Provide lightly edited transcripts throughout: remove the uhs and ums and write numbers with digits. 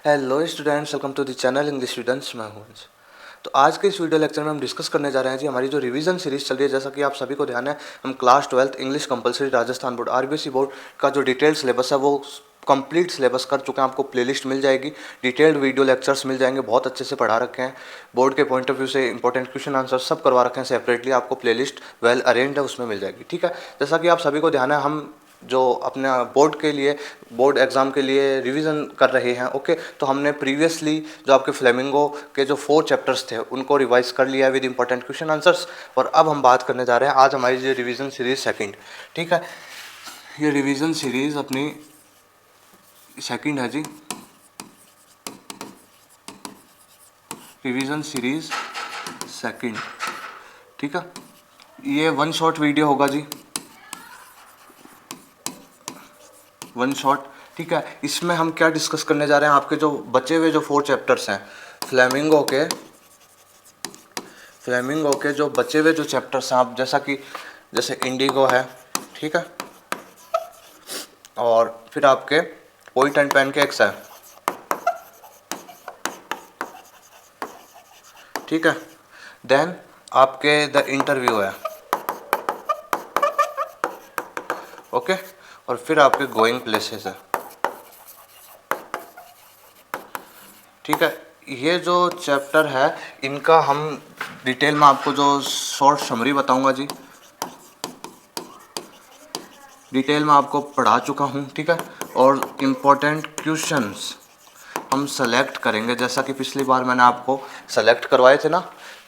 Hello students, welcome to the channel English students. मैं हूं अंश। तो आज के इस वीडियो लेक्चर में हम डिस्कस करने जा रहे हैं जी हमारी जो रिवीजन सीरीज चल रही है। जैसा कि आप सभी को ध्यान है, हम class 12th English compulsory Rajasthan board RBSE board का जो डिटेल्ड सिलेबस है वो कंप्लीट सिलेबस कर चुके हैं। आपको प्लेलिस्ट मिल जाएगी, डिटेल्ड वीडियो लेक्चर्स मिल जाएंगे, बहुत अच्छे से पढ़ा रखे हैं। बोर्ड के पॉइंट ऑफ व्यू से इंपॉर्टेंट क्वेश्चन आंसर सब करवा रखे हैं सेपरेटली। आपको प्लेलिस्ट वेल अरेंज्ड है, उसमें मिल जाएगी। ठीक है, जैसा कि आप सभी को ध्यान है, हम जो अपने बोर्ड के लिए बोर्ड एग्ज़ाम के लिए रिवीजन कर रहे हैं। ओके, तो हमने प्रीवियसली जो आपके फ्लेमिंगो के जो 4 चैप्टर्स थे उनको रिवाइज कर लिया है विद इंपॉर्टेंट क्वेश्चन आंसर्स। और अब हम बात करने जा रहे हैं आज हमारी जो रिवीजन सीरीज सेकंड। ठीक है, ये रिवीजन सीरीज अपनी सेकंड है जी, रिवीजन सीरीज सेकंड। ठीक है, ये 1 शॉर्ट वीडियो होगा जी, 1 शॉट। ठीक है, इसमें हम क्या डिस्कस करने जा रहे हैं, आपके जो बचे हुए जो 4 चैप्टर्स हैं फ्लेमिंगो के जो बचे हुए जो चैप्टर्स हैं, आप जैसे इंडिगो है। ठीक है, और फिर आपके पोइट एंड पैनकेक्स है। ठीक है, देन आपके द इंटरव्यू है। ओके, और फिर आपके गोइंग प्लेसेस है। ठीक है, ये जो चैप्टर है इनका हम डिटेल में आपको जो शॉर्ट समरी बताऊंगा जी, डिटेल में आपको पढ़ा चुका हूँ। ठीक है, और इम्पोर्टेंट क्वेश्चंस हम सेलेक्ट करेंगे, जैसा कि पिछली बार मैंने आपको सेलेक्ट करवाए थे ना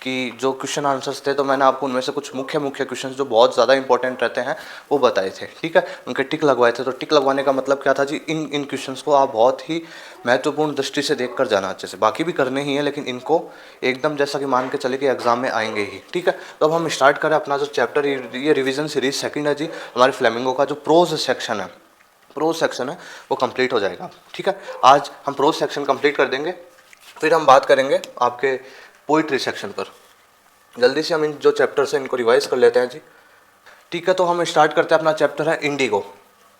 कि जो क्वेश्चन आंसर्स थे, तो मैंने आपको उनमें से कुछ मुख्य क्वेश्चंस जो बहुत ज़्यादा इंपॉर्टेंट रहते हैं वो बताए थे। ठीक है, उनके टिक लगवाए थे। तो टिक लगवाने का मतलब क्या था जी, इन क्वेश्चंस को आप बहुत ही महत्वपूर्ण दृष्टि से देख कर जाना अच्छे से। बाकी भी करने ही है, लेकिन इनको एकदम जैसा कि मान के चले कि एग्जाम में आएंगे ही। ठीक है, तो अब हम स्टार्ट करें अपना जो चैप्टर, ये रिविजन सीरीज सेकंड है जी हमारे फ्लेमिंगो का। जो प्रोज सेक्शन है वो कंप्लीट हो जाएगा। ठीक है, आज हम प्रोज सेक्शन कंप्लीट कर देंगे, फिर हम बात करेंगे आपके पोइट्री सेक्शन पर। जल्दी से हम इन जो चैप्टर्स हैं इनको रिवाइज कर लेते हैं जी। ठीक है, तो हम स्टार्ट करते हैं। अपना चैप्टर है इंडिगो,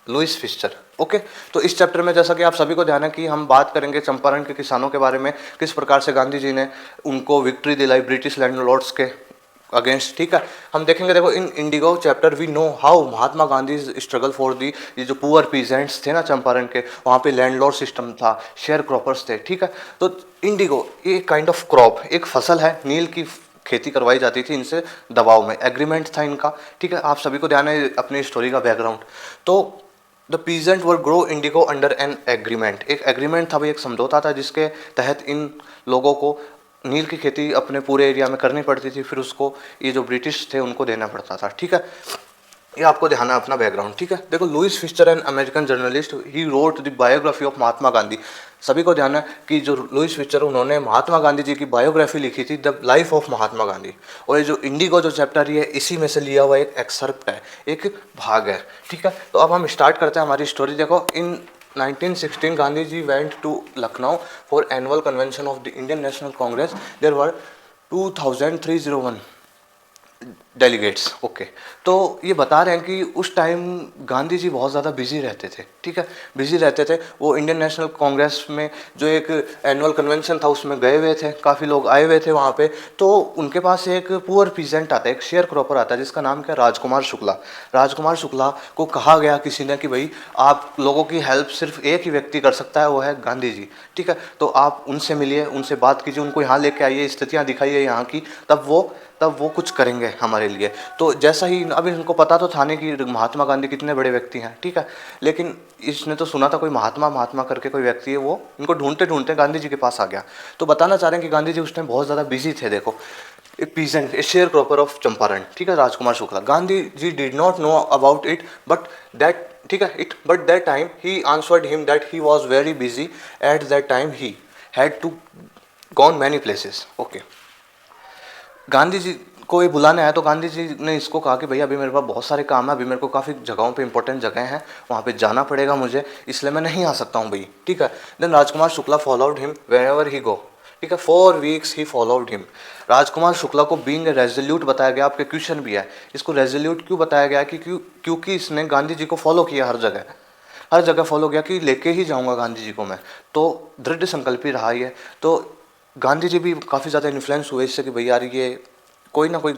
लुइस फिस्चर। ओके, तो इस चैप्टर में जैसा कि आप सभी को ध्यान है कि हम बात करेंगे चंपारण के किसानों के बारे में, किस प्रकार से गांधी जी ने उनको विक्ट्री दिलाई ब्रिटिश लैंडलॉर्ड्स के अगेंस्ट। ठीक है, हम देखेंगे, देखो in indigo chapter we know how Mahatma Gandhi struggle for the, ये जो पुअर पीजेंट्स थे ना चंपारण के, वहाँ पे लैंडलॉर्ड सिस्टम था, शेयर क्रॉपर्स थे। ठीक है, तो इंडिगो ये काइंड ऑफ क्रॉप, एक फसल है, नील की खेती करवाई जाती थी इनसे दबाव में, एग्रीमेंट था इनका। ठीक है, आप सभी को ध्यान है अपनी स्टोरी का बैकग्राउंड। तो the peasant were grow Indigo under an agreement, एक एग्रीमेंट था भाई, एक समझौता था जिसके तहत इन लोगों को नील की खेती अपने पूरे एरिया में करनी पड़ती थी, फिर उसको ये जो ब्रिटिश थे उनको देना पड़ता था। ठीक है, ये आपको ध्यान है अपना बैकग्राउंड। ठीक है, देखो Louis Fischer an American journalist, he wrote the biography of Mahatma Gandhi. सभी को ध्यान है कि जो लुइस फिस्चर उन्होंने महात्मा गांधी जी की बायोग्राफी लिखी थी, the life of Mahatma Gandhi. और ये जो इंडिगो जो चैप्टर ये इसी में से लिया हुआ एक एक्सर्प्ट है, एक भाग है। ठीक है, तो अब हम स्टार्ट करते हैं हमारी स्टोरी। देखो, in 1916 Gandhi ji went to Lucknow for annual convention of the Indian National Congress. There were 2301 delegates. Okay, तो ये बता रहे हैं कि उस टाइम गांधी जी बहुत ज़्यादा बिजी रहते थे। ठीक है, बिजी रहते थे। वो इंडियन नेशनल कांग्रेस में जो एक एनुअल कन्वेंशन था उसमें गए हुए थे, काफ़ी लोग आए हुए थे वहाँ पे। तो उनके पास एक पुअर पीजेंट आता है, एक शेयर क्रॉपर आता है, जिसका नाम क्या, राजकुमार शुक्ला। राजकुमार शुक्ला को कहा गया किसी ने कि भाई आप लोगों की हेल्प सिर्फ एक ही व्यक्ति कर सकता है, वो है गांधी जी। ठीक है, तो आप उनसे मिलिए, उनसे बात कीजिए, उनको यहाँ लेके आइए, स्थितियाँ दिखाइए यहाँ की, तब वो कुछ करेंगे हमारे लिए। तो जैसा ही, अब इनको पता तो था नहीं कि महात्मा गांधी कितने बड़े व्यक्ति हैं। ठीक है, लेकिन इसने तो सुना था कोई महात्मा महात्मा करके कोई व्यक्ति है, वो इनको ढूंढते ढूंढते गांधी जी के पास आ गया। तो बताना चाह रहे हैं कि गांधी जी उस टाइम बहुत ज़्यादा बिजी थे। देखो, a peasant, a sharecropper of Champaran. ठीक है, Rajkumar Shukla, Gandhi ji did not know about it but that, ठीक है, but that time he answered him that he was very busy at that time, he had to gone many places. Okay, Gandhi ji को ये बुलाने आया तो गांधी जी ने इसको कहा कि भैया अभी मेरे पास बहुत सारे काम है, अभी मेरे को काफ़ी जगहों पे इंपॉर्टेंट जगह हैं, वहाँ पे जाना पड़ेगा मुझे, इसलिए मैं नहीं आ सकता हूँ भाई। ठीक है, then Rajkumar Shukla followed him wherever he go. ठीक है, 4 weeks he followed him. Rajkumar Shukla को बीइंग रेजोल्यूट बताया गया, आपके क्वेश्चन भी है, इसको रेजोल्यूट क्यों बताया गया कि क्योंकि इसने गांधी जी को फॉलो किया हर जगह। हर जगह फॉलो किया कि लेके ही जाऊंगा गांधी जी को मैं, तो दृढ़ संकल्पी रहा ये। तो गांधी जी भी काफ़ी ज़्यादा इन्फ्लुएंस हुए इससे कि भाई यार ये कोई ना कोई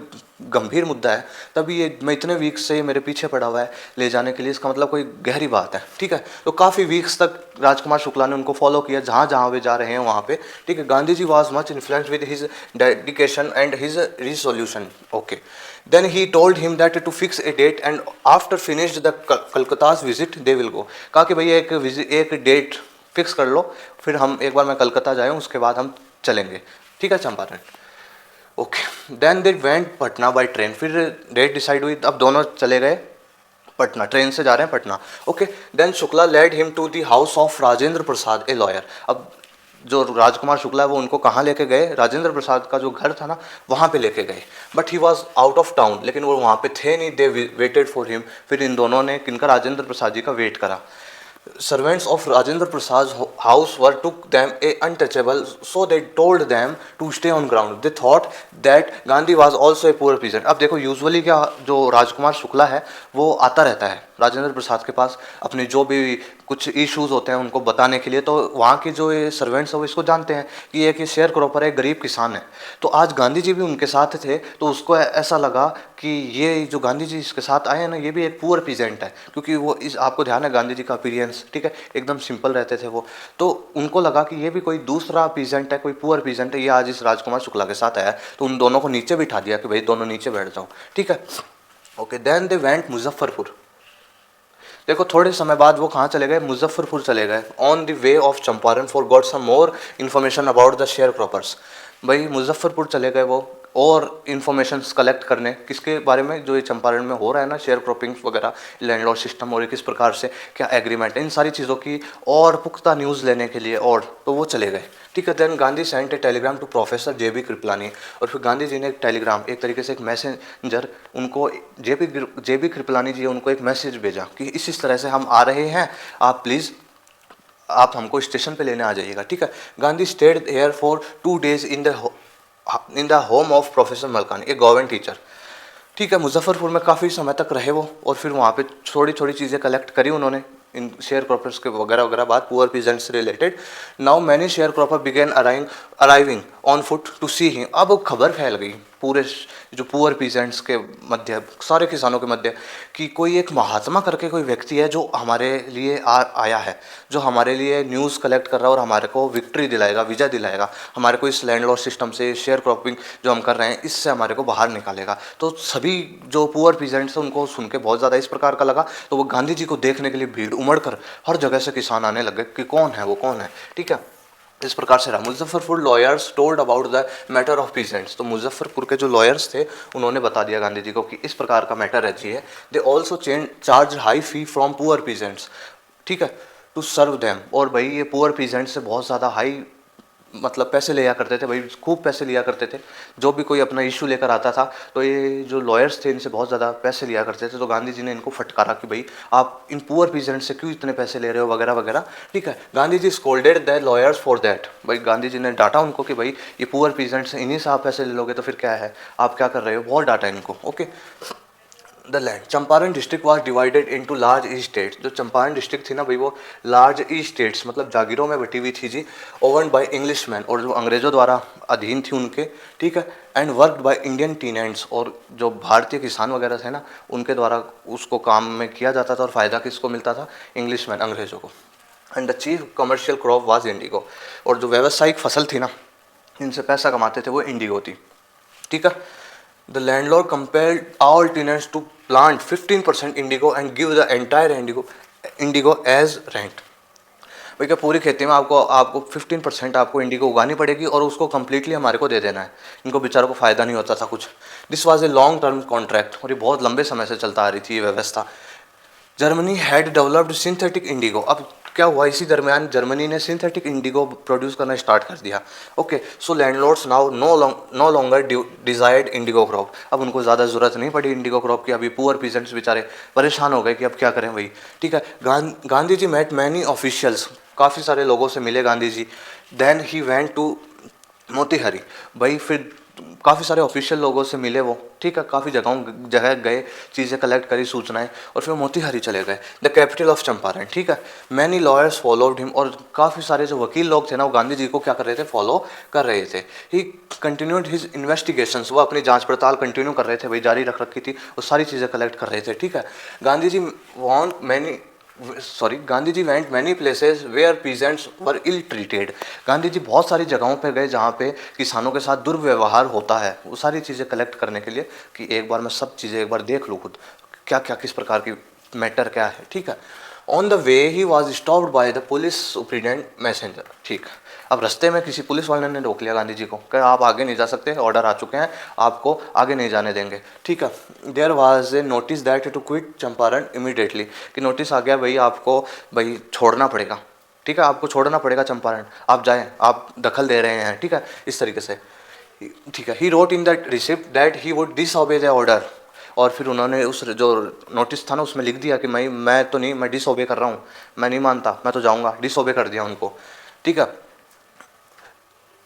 गंभीर मुद्दा है, तभी ये मैं इतने वीक्स से मेरे पीछे पड़ा हुआ है ले जाने के लिए, इसका मतलब कोई गहरी बात है, ठीक है। तो काफ़ी वीक्स तक राजकुमार शुक्ला ने उनको फॉलो किया जहाँ जहाँ वे जा रहे हैं वहाँ पे, ठीक है। Gandhi ji was much influence with his dedication and his resolution, okay. Then he told him that to fix a date and after finished the Calcutta's visit they will go. कहा कि भाई एक डेट फिक्स कर लो, फिर हम एक बार मैं कलकत्ता जाए उसके बाद हम चलेंगे, ठीक है, Champaran. Okay, then they went Patna by train. फिर डेट डिसाइड हुई, अब दोनों चले गए पटना, ट्रेन से जा रहे हैं Patna, okay. Then Shukla led him to the house of Rajendra Prasad a lawyer. अब जो राजकुमार शुक्ला है वो उनको कहाँ लेके गए, राजेंद्र प्रसाद का जो घर था ना वहाँ पे लेके गए, but he was out of town, लेकिन वो वहाँ पे थे नहीं, दे वेटेड फॉर हिम। फिर इन दोनों ने किनका, राजेंद्र प्रसाद जी का वेट करा। Servants of Rajendra Prasad's house were took them a untouchable, so they told them to stay on ground. They thought that Gandhi was also a poor peasant. अब देखो usually क्या, जो राजकुमार शुक्ला है वो आता रहता है राजेंद्र प्रसाद के पास अपने जो भी कुछ इश्यूज होते हैं उनको बताने के लिए, तो वहाँ के जो ये सर्वेंट्स हैं वो इसको जानते हैं कि ये कि शेयर क्रॉपर है, गरीब किसान है। तो आज गांधी जी भी उनके साथ थे, तो उसको ऐसा लगा कि ये जो गांधी जी इसके साथ आए हैं ना, ये भी एक पुअर पीजेंट है, क्योंकि वो इस, आपको ध्यान है गांधी जी का अपीयरेंस, ठीक है, एकदम सिंपल रहते थे वो। तो उनको लगा कि ये भी कोई दूसरा पीजेंट है, कोई पुअर पीजेंट है, ये आज इस राजकुमार शुक्ला के साथ आया है, तो उन दोनों को नीचे बिठा दिया कि भाई दोनों नीचे बैठ जाओ, ठीक है, okay. Then they went Muzaffarpur. देखो थोड़े समय बाद वो कहाँ चले गए, मुजफ्फरपुर चले गए। On the way of Champaran for got some more information about the sharecroppers. भाई मुजफ्फरपुर चले गए वो और इन्फॉर्मेशन कलेक्ट करने, किसके बारे में, जो ये चंपारण में हो रहा है ना शेयर क्रॉपिंग वगैरह, लैंडलॉर्ड सिस्टम, और किस प्रकार से क्या एग्रीमेंट है, इन सारी चीज़ों की और पुख्ता न्यूज़ लेने के लिए, और तो वो चले गए, ठीक है। Then Gandhi sent a telegram to professor JB Kripalani. और फिर गांधी जी ने एक टेलीग्राम, एक तरीके से एक मैसेंजर, उनको जेबी कृपलानी जी उनको एक मैसेज भेजा कि इस तरह से हम आ रहे हैं, आप प्लीज़ आप हमको स्टेशन पे लेने आ जाइएगा, ठीक है। Gandhi stayed here for 2 days in the home of professor Malkani, एक गवर्नमेंट टीचर, ठीक है। मुजफ्फरपुर में काफ़ी समय तक रहे वो, और फिर वहाँ पे थोड़ी थोड़ी चीज़ें कलेक्ट करी उन्होंने इन शेयर क्रॉपर्स के वगैरह वगैरह बात, पुअर पीजेंट्स से related. Now many sharecropper began arriving on foot to see him. अब खबर फैल गई पूरे जो पुअर पीजेंट्स के मध्य, सारे किसानों के मध्य, कि कोई एक महात्मा करके कोई व्यक्ति है जो हमारे लिए आया है, जो हमारे लिए न्यूज़ कलेक्ट कर रहा है और हमारे को विक्ट्री दिलाएगा, विजय दिलाएगा, हमारे को इस लैंडलॉर्ड सिस्टम से, शेयर क्रॉपिंग जो हम कर रहे हैं इससे हमारे को बाहर निकालेगा। तो सभी जो पुअर पीजेंट्स हैं उनको सुन के बहुत ज़्यादा इस प्रकार का लगा, तो वो गांधी जी को देखने के लिए भीड़ उमड़ कर हर जगह से किसान आने लगे कि कौन है वो, कौन है, ठीक है। इस प्रकार से रहा। Muzaffarpur lawyers told about the matter of peasants. तो मुजफ्फरपुर के जो लॉयर्स थे उन्होंने बता दिया गांधी जी को कि इस प्रकार का मैटर है जी है। They also charge high fee from poor peasants, ठीक है, टू सर्व देम। और भाई ये पुअर पीजेंट्स से बहुत ज़्यादा हाई मतलब पैसे लिया करते थे भाई, खूब पैसे लिया करते थे। जो भी कोई अपना इशू लेकर आता था तो ये जो लॉयर्स थे इनसे बहुत ज़्यादा पैसे लिया करते थे। तो गांधी जी ने इनको फटकारा कि भाई आप इन पुअर पीजेंट से क्यों इतने पैसे ले रहे हो वगैरह वगैरह, ठीक है। Gandhi ji scolded the lawyers for that. भाई गांधी जी ने डांटा उनको कि भाई ये पुअर पीजेंट से इन्हीं से आप पैसे ले लोगे तो फिर क्या है, आप क्या कर रहे हो, बहुत डांटा इनको, okay. The land Champaran district was divided into large E states. जो चंपारण डिस्ट्रिक्ट थी ना भाई वो लार्ज ई स्टेट्स मतलब जागीरों में बटी हुई थी जी। ओवर्न बाय इंग्लिशमैन, और जो अंग्रेज़ों द्वारा अधीन थी उनके, ठीक है। And worked by Indian tenants, और जो भारतीय किसान वगैरह थे ना उनके द्वारा उसको काम में किया जाता था, और फ़ायदा किसको मिलता था, इंग्लिशमैन, अंग्रेज़ों को। And the chief commercial crop was Indigo, और जो व्यावसायिक फसल थी ना इनसे पैसा कमाते थे वो इंडिगो थी, ठीक है। The landlord compelled all tenants to plant 15% indigo and give the entire indigo as rent। भाई क्या पूरी खेती में आपको 15% आपको इंडिगो उगानी पड़ेगी और उसको कम्प्लीटली हमारे को दे देना है। इनको बेचारों को फ़ायदा नहीं होता था कुछ। This was a long term contract, और ये बहुत लंबे समय से चलता आ रही थी ये व्यवस्था। Germany had developed synthetic indigo. अब क्या हुआ, इसी दरमियान जर्मनी ने सिंथेटिक इंडिगो प्रोड्यूस करना स्टार्ट कर दिया, okay. So landlords now no longer desired indigo crop. अब उनको ज़्यादा ज़रूरत नहीं पड़ी इंडिगो क्रॉप की। अभी पुअर पीजेंट्स बेचारे परेशान हो गए कि अब क्या करें भाई, ठीक है। Gandhi ji met many officials, काफ़ी सारे लोगों से मिले Gandhi ji. Then he went to Motihari. भाई फिर काफ़ी सारे ऑफिशियल लोगों से मिले वो, ठीक है, काफ़ी जगह गए, चीज़ें कलेक्ट करी, सूचनाएं, और फिर मोतीहारी चले गए, द कैपिटल ऑफ चंपारण, ठीक है। मैनी लॉयर्स फॉलोड हिम, और काफ़ी सारे जो वकील लोग थे ना वो गांधी जी को क्या कर रहे थे, फॉलो कर रहे थे। ही कंटिन्यूड हिज इन्वेस्टिगेशंस, वो अपनी जांच पड़ताल कंटिन्यू कर रहे थे, भाई जारी रख रखी थी, वो सारी चीज़ें कलेक्ट कर रहे थे, ठीक है। Gandhi ji want many Gandhi ji went many places where peasants were ill treated. Gandhi ji बहुत सारी जगहों पे गए जहाँ पे किसानों के साथ दुर्व्यवहार होता है, वो सारी चीज़ें कलेक्ट करने के लिए कि एक बार मैं सब चीज़ें एक बार देख लूँ खुद, क्या क्या किस प्रकार की मैटर क्या है, ठीक है। On the way he was stopped by the police superintendent messenger, ठीक। अब रास्ते में किसी पुलिस वाले ने रोक लिया गांधी जी को, कह आप आगे नहीं जा सकते, ऑर्डर आ चुके हैं, आपको आगे नहीं जाने देंगे, ठीक है। There was a notice that to quit Champaran immediately, कि नोटिस आ गया भाई आपको भाई छोड़ना पड़ेगा, ठीक है, आपको छोड़ना पड़ेगा चंपारण, आप जाएं, आप दखल दे रहे हैं, ठीक है, इस तरीके से, ठीक है। He wrote in that receipt that he would disobey the order, और फिर उन्होंने उस जो नोटिस था ना उसमें लिख दिया कि मैं तो नहीं, मैं डिसओबे कर रहा हूँ, मैं नहीं मानता, मैं तो जाऊँगा, डिसओबे कर दिया उनको, ठीक है।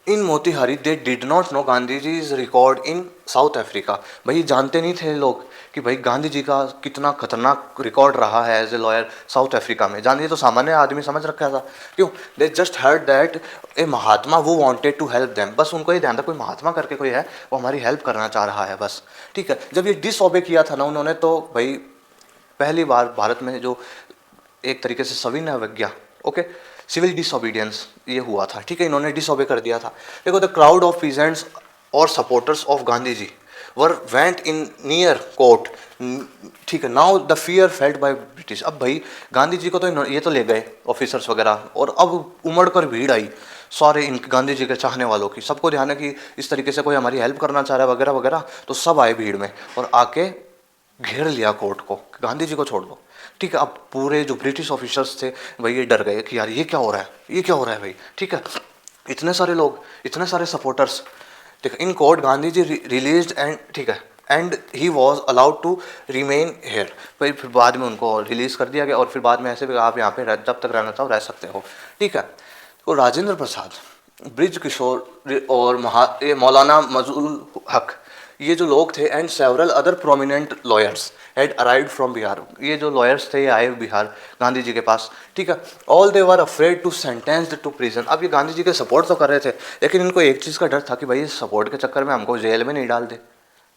In Motihari they did not know Gandhi ji is record in South Africa, भाई जानते नहीं थे लोग कि भाई गांधी जी का कितना खतरनाक रिकॉर्ड रहा है as a lawyer South Africa में। गांधी जी तो सामान्य आदमी समझ रखा था, क्यों, दे जस्ट हर्ड दैट ए महात्मा वो वांटेड टू हेल्प देम, बस उनको ये ध्यान था कोई महात्मा करके कोई है, वो हमारी हेल्प करना चाह रहा है बस, ठीक है। जब ये डिसओबे किया था ना उन्होंने, तो भाई पहली बार भारत में जो एक तरीके से सविनय अवज्ञा, ओके, सिविल डिसओबीडियंस ये हुआ था, ठीक है, इन्होंने डिसओबे कर दिया था। देखो, द क्राउड ऑफ पीजेंट्स और supporters of Gandhi ji were went in near court, ठीक है। Now the fear felt by British, अब भाई गांधी जी को तो ये तो ले गए ऑफिसर्स वगैरह, और अब उमड़ कर भीड़ आई सारे इन गांधी जी के चाहने वालों की, सबको ध्यान है कि इस तरीके से कोई हमारी हेल्प करना चाह रहा है वगैरह वगैरह, तो सब आए भीड़ में और आके घेर लिया कोर्ट को, गांधी जी को छोड़ दो, ठीक है। अब पूरे जो ब्रिटिश ऑफिसर्स थे भाई ये डर गए कि यार ये क्या हो रहा है, ये क्या हो रहा है भाई, ठीक है। इतने सारे लोग, इतने सारे सपोर्टर्स, ठीक है। In court Gandhi ji released and, ठीक है, and he was allowed to remain here, भाई फिर बाद में उनको रिलीज कर दिया गया, और फिर बाद में ऐसे भी आप यहाँ पे जब तक रहना चाहो रह सकते हो, ठीक है। तो राजेंद्र प्रसाद, ब्रिज किशोर और मौलाना मजूल हक, ये जो लोग थे, and several other prominent lawyers had arrived from Bihar, ये जो लॉयर्स थे ये आए बिहार गांधी जी के पास, ठीक है। All they were afraid to sentenced to prison, अब ये गांधी जी के सपोर्ट तो कर रहे थे, लेकिन इनको एक चीज़ का डर था कि भाई इस सपोर्ट के चक्कर में हमको जेल में नहीं डाल दे,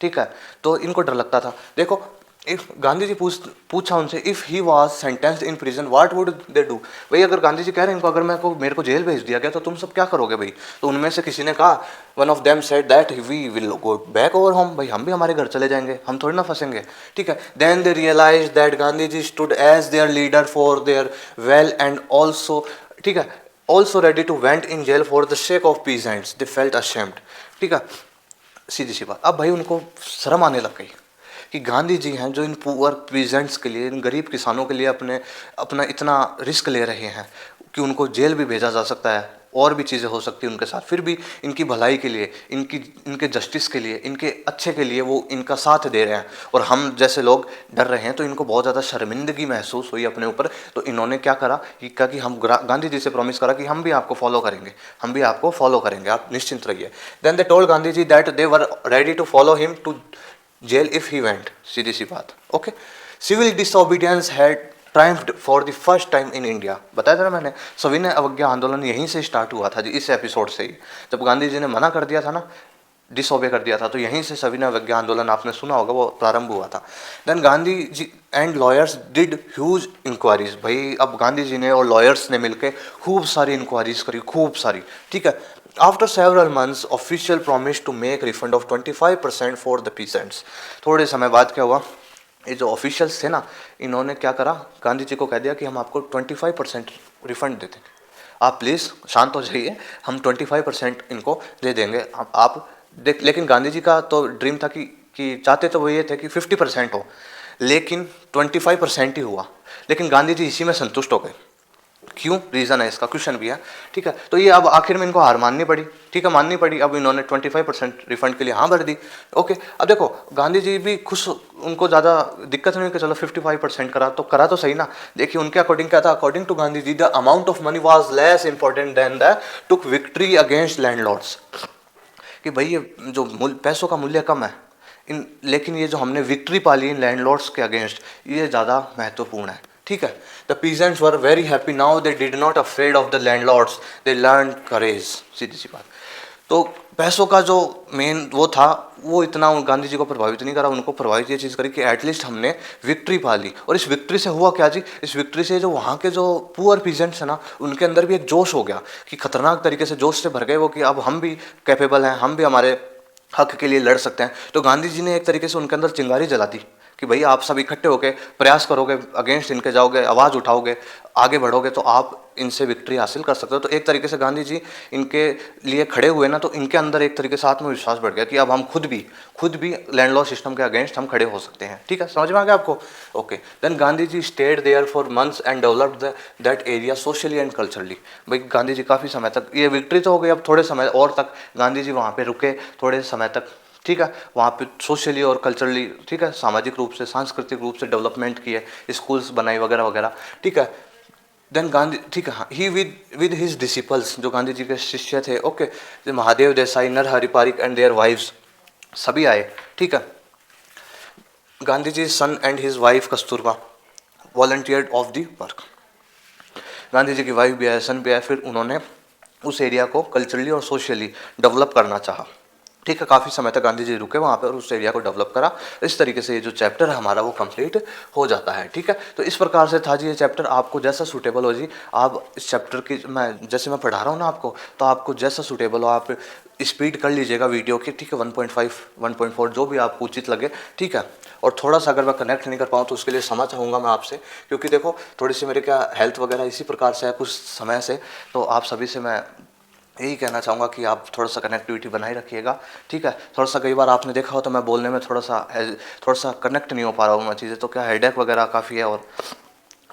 ठीक है, तो इनको डर लगता था। देखो, इफ गांधी जी पूछा उनसे, if he was sentenced in prison what would they do, भाई अगर गांधी जी कह रहे हैं इनको अगर मेरे को जेल भेज दिया गया तो तुम सब क्या करोगे भाई, तो उनमें से किसी ने कहा, one of them said that we will go back over home, भाई हम भी हमारे घर चले जाएंगे, हम थोड़ी ना फंसेंगे, ठीक है। Then they realize that Gandhi ji stood as their leader for their well and also, ठीक है, also ready to went in jail for the sake of peasants, they felt ashamed, ठीक है। सीधी सी बात, अब भाई उनको शर्म आने लग गई कि गांधी जी हैं जो इन पुअर पीजेंट्स के लिए, इन गरीब किसानों के लिए अपना इतना रिस्क ले रहे हैं कि उनको जेल भी भेजा जा सकता है, और भी चीज़ें हो सकती हैं उनके साथ, फिर भी इनकी भलाई के लिए, इनके जस्टिस के लिए, इनके अच्छे के लिए वो इनका साथ दे रहे हैं, और हम जैसे लोग डर रहे हैं, तो इनको बहुत ज़्यादा शर्मिंदगी महसूस हुई अपने ऊपर। तो इन्होंने क्या करा कि हम गांधी जी से प्रॉमिस करा कि हम भी आपको फॉलो करेंगे, हम भी आपको फॉलो करेंगे, आप निश्चिंत रहिए। Then they told Gandhi ji that they were ready to follow him to jail if he went, सीधी सी बात, okay. Civil disobedience had triumphed for the first time in India, बताया था ना मैंने, सविनय अवज्ञा आंदोलन यहीं से स्टार्ट हुआ था जी, इस एपिसोड से ही, जब गांधी जी ने मना कर दिया था ना, डिसओबे कर दिया था, तो यहीं से सविनय अवज्ञा आंदोलन आपने सुना होगा वो प्रारंभ हुआ था। Then Gandhi ji and lawyers did huge inquiries, भाई अब गांधी जी ने और लॉयर्स ने मिलकर खूब सारी इंक्वायरीज करी, खूब सारी, ठीक है। After several months official promise to make refund of 25% for the peasants, थोड़े समय बाद क्या हुआ, ये जो ऑफिशियल्स थे ना, इन्होंने क्या करा, गांधी जी को कह दिया कि हम आपको 25% रिफंड देते हैं, आप प्लीज़ शांत हो जाइए, हम 25% इनको दे देंगे, आप देख। लेकिन गांधी जी का तो ड्रीम था कि चाहते तो वो ये थे कि 50% हो, लेकिन 25% ही हुआ, लेकिन गांधी जी इसी में संतुष्ट हो गए। क्यों, रीज़न है इसका, क्वेश्चन भी है, ठीक है। तो ये अब आखिर में इनको हार माननी पड़ी, ठीक है, माननी पड़ी। अब इन्होंने 25% रिफंड के लिए हाँ भर दी, ओके। अब देखो गांधी जी भी खुश, उनको ज़्यादा दिक्कत नहीं कि चलो 55% करा तो सही ना। देखिए उनके अकॉर्डिंग क्या था, according to Gandhi ji the amount of money was less important than the took victory against landlords, कि भाई ये जो पैसों का मूल्य कम है लेकिन ये जो हमने विक्ट्री पाली इन लैंडलॉर्ड्स के अगेंस्ट ये ज़्यादा महत्वपूर्ण है, ठीक है। The peasants were very happy now, they did not afraid of the landlords, they learn courage. सीधी सी बात। तो पैसों का जो मेन वो था वो इतना गांधी जी को प्रभावित नहीं करा, उनको प्रभावित ये चीज़ करी कि एटलीस्ट हमने विक्ट्री पा ली। और इस विक्ट्री से हुआ क्या जी, इस विक्ट्री से जो वहाँ के जो पुअर पीजेंट्स हैं ना, उनके अंदर भी एक जोश हो गया कि खतरनाक तरीके से जोश से भर गए वो कि अब हम भी कैपेबल हैं, हम भी हमारे हक के लिए लड़ सकते हैं। तो गांधी जी ने एक तरीके से उनके अंदर चिंगारी जला दी कि भाई आप सब इकट्ठे होकर प्रयास करोगे, अगेंस्ट इनके जाओगे, आवाज़ उठाओगे, आगे बढ़ोगे तो आप इनसे विक्ट्री हासिल कर सकते हो। तो एक तरीके से गांधी जी इनके लिए खड़े हुए ना, तो इनके अंदर एक तरीके से आत्मविश्वास बढ़ गया कि अब हम खुद भी लैंडलॉर्ड सिस्टम के अगेंस्ट हम खड़े हो सकते हैं, ठीक है। समझ में आ गया आपको? Okay. Then Gandhi ji stayed there for months and developed that area socially and culturally. भाई गांधी जी काफ़ी समय तक, ये विक्ट्री तो हो गई, अब थोड़े समय और तक गांधी जी वहाँ पे रुके, थोड़े समय तक, ठीक है। वहाँ पे सोशली और कल्चरली, ठीक है, सामाजिक रूप से, सांस्कृतिक रूप से डेवलपमेंट किए, स्कूल्स बनाई वगैरह वगैरह, ठीक है। देन गांधी, ठीक है, ही विद हिज डिसिपल्स, जो गांधी जी के शिष्य थे, ओके, जो Mahadev Desai, Narhari Parikh and their wives, सभी आए, ठीक है। Gandhi ji son and his wife Kasturba volunteered of the work. Gandhi ji की वाइफ भी आए, सन भी आए, फिर उन्होंने उस एरिया को कल्चरली और सोशली डेवलप करना चाहा, ठीक है। काफ़ी समय तक गांधी जी रुके वहाँ पर और उस एरिया को डेवलप करा। इस तरीके से ये जो चैप्टर है हमारा वो कंप्लीट हो जाता है, ठीक है। तो इस प्रकार से था जी ये चैप्टर, आपको जैसा सूटेबल हो जी, आप इस चैप्टर की, मैं जैसे मैं पढ़ा रहा हूँ ना आपको, तो आपको जैसा सूटेबल हो आप स्पीड कर लीजिएगा वीडियो की, ठीक है। 1.5 1.4 जो भी आपको उचित लगे, ठीक है। और थोड़ा सा अगर मैं कनेक्ट नहीं कर पाऊँ तो उसके लिए क्षमा चाहूँगा मैं आपसे, क्योंकि देखो थोड़ी सी मेरे क्या हेल्थ वगैरह इसी प्रकार से है कुछ समय से। तो आप सभी से मैं यही कहना चाहूँगा कि आप थोड़ा सा कनेक्टिविटी बनाए रखिएगा, ठीक है। थोड़ा सा कई बार आपने देखा हो तो मैं बोलने में थोड़ा सा कनेक्ट नहीं हो पा रहा हूँ मैं चीज़ें, तो क्या हेडेक वगैरह काफ़ी है और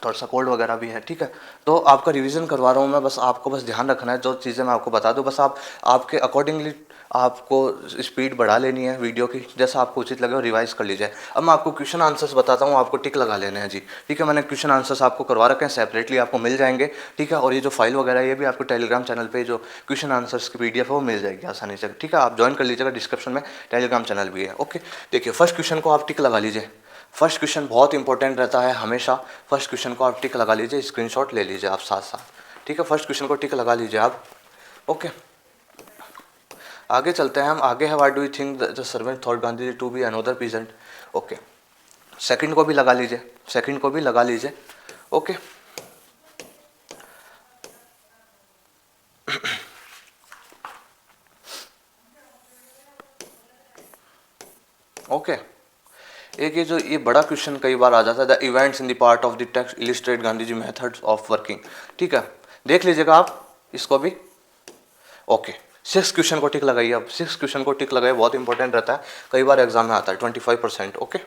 थोड़ा सा कोल्ड वगैरह भी है, ठीक है। तो आपका रिवीजन करवा रहा हूँ मैं, बस आपको बस ध्यान रखना है, जो चीज़ें मैं आपको बता दूँ बस आप आपके अकॉर्डिंगली आपको स्पीड बढ़ा लेनी है वीडियो की, जैसा आपको उचित लगे और रिवाइज कर लीजिए। अब मैं आपको क्वेश्चन आंसर्स बताता हूँ, आपको टिक लगा लेने हैं जी, ठीक है। मैंने क्वेश्चन आंसर्स आपको करवा रखे हैं, सेपरेटली आपको मिल जाएंगे, ठीक है। और ये जो फाइल वगैरह ये भी आपको टेलीग्राम चैनल पे जो क्वेश्चन आंसर्स की PDF है वो मिल जाएगी आसानी से, ठीक है। आप ज्वाइन कर लीजिएगा, डिस्क्रिप्शन में टेलीग्राम चैनल भी है, ओके। देखिए फर्स्ट क्वेश्चन को आप टिक लगा लीजिए। फर्स्ट क्वेश्चन बहुत इंपॉर्टेंट रहता है हमेशा, फर्स्ट क्वेश्चन को आप टिक लगा लीजिए, स्क्रीनशॉट ले लीजिए आप साथ साथ, ठीक है। फर्स्ट क्वेश्चन को टिक लगा लीजिए आप, ओके। आगे चलते हैं हम, आगे है what do you think the servant thought Gandhi ji to be another peasant, okay. Second को भी लगा लीजिए, सेकंड को भी लगा लीजिए, ओके। ओके। एक ये जो ये बड़ा क्वेश्चन कई बार आ जाता है, the events in the part of the text illustrate Gandhi ji methods of working, ठीक है। देख लीजिएगा आप इसको भी, ओके। सिक्स क्वेश्चन को टिक लगाइए, अब सिक्स क्वेश्चन को टिक लगाइए, बहुत इंपॉर्टेंट रहता है, कई बार एग्जाम में आता है 25%, ओके,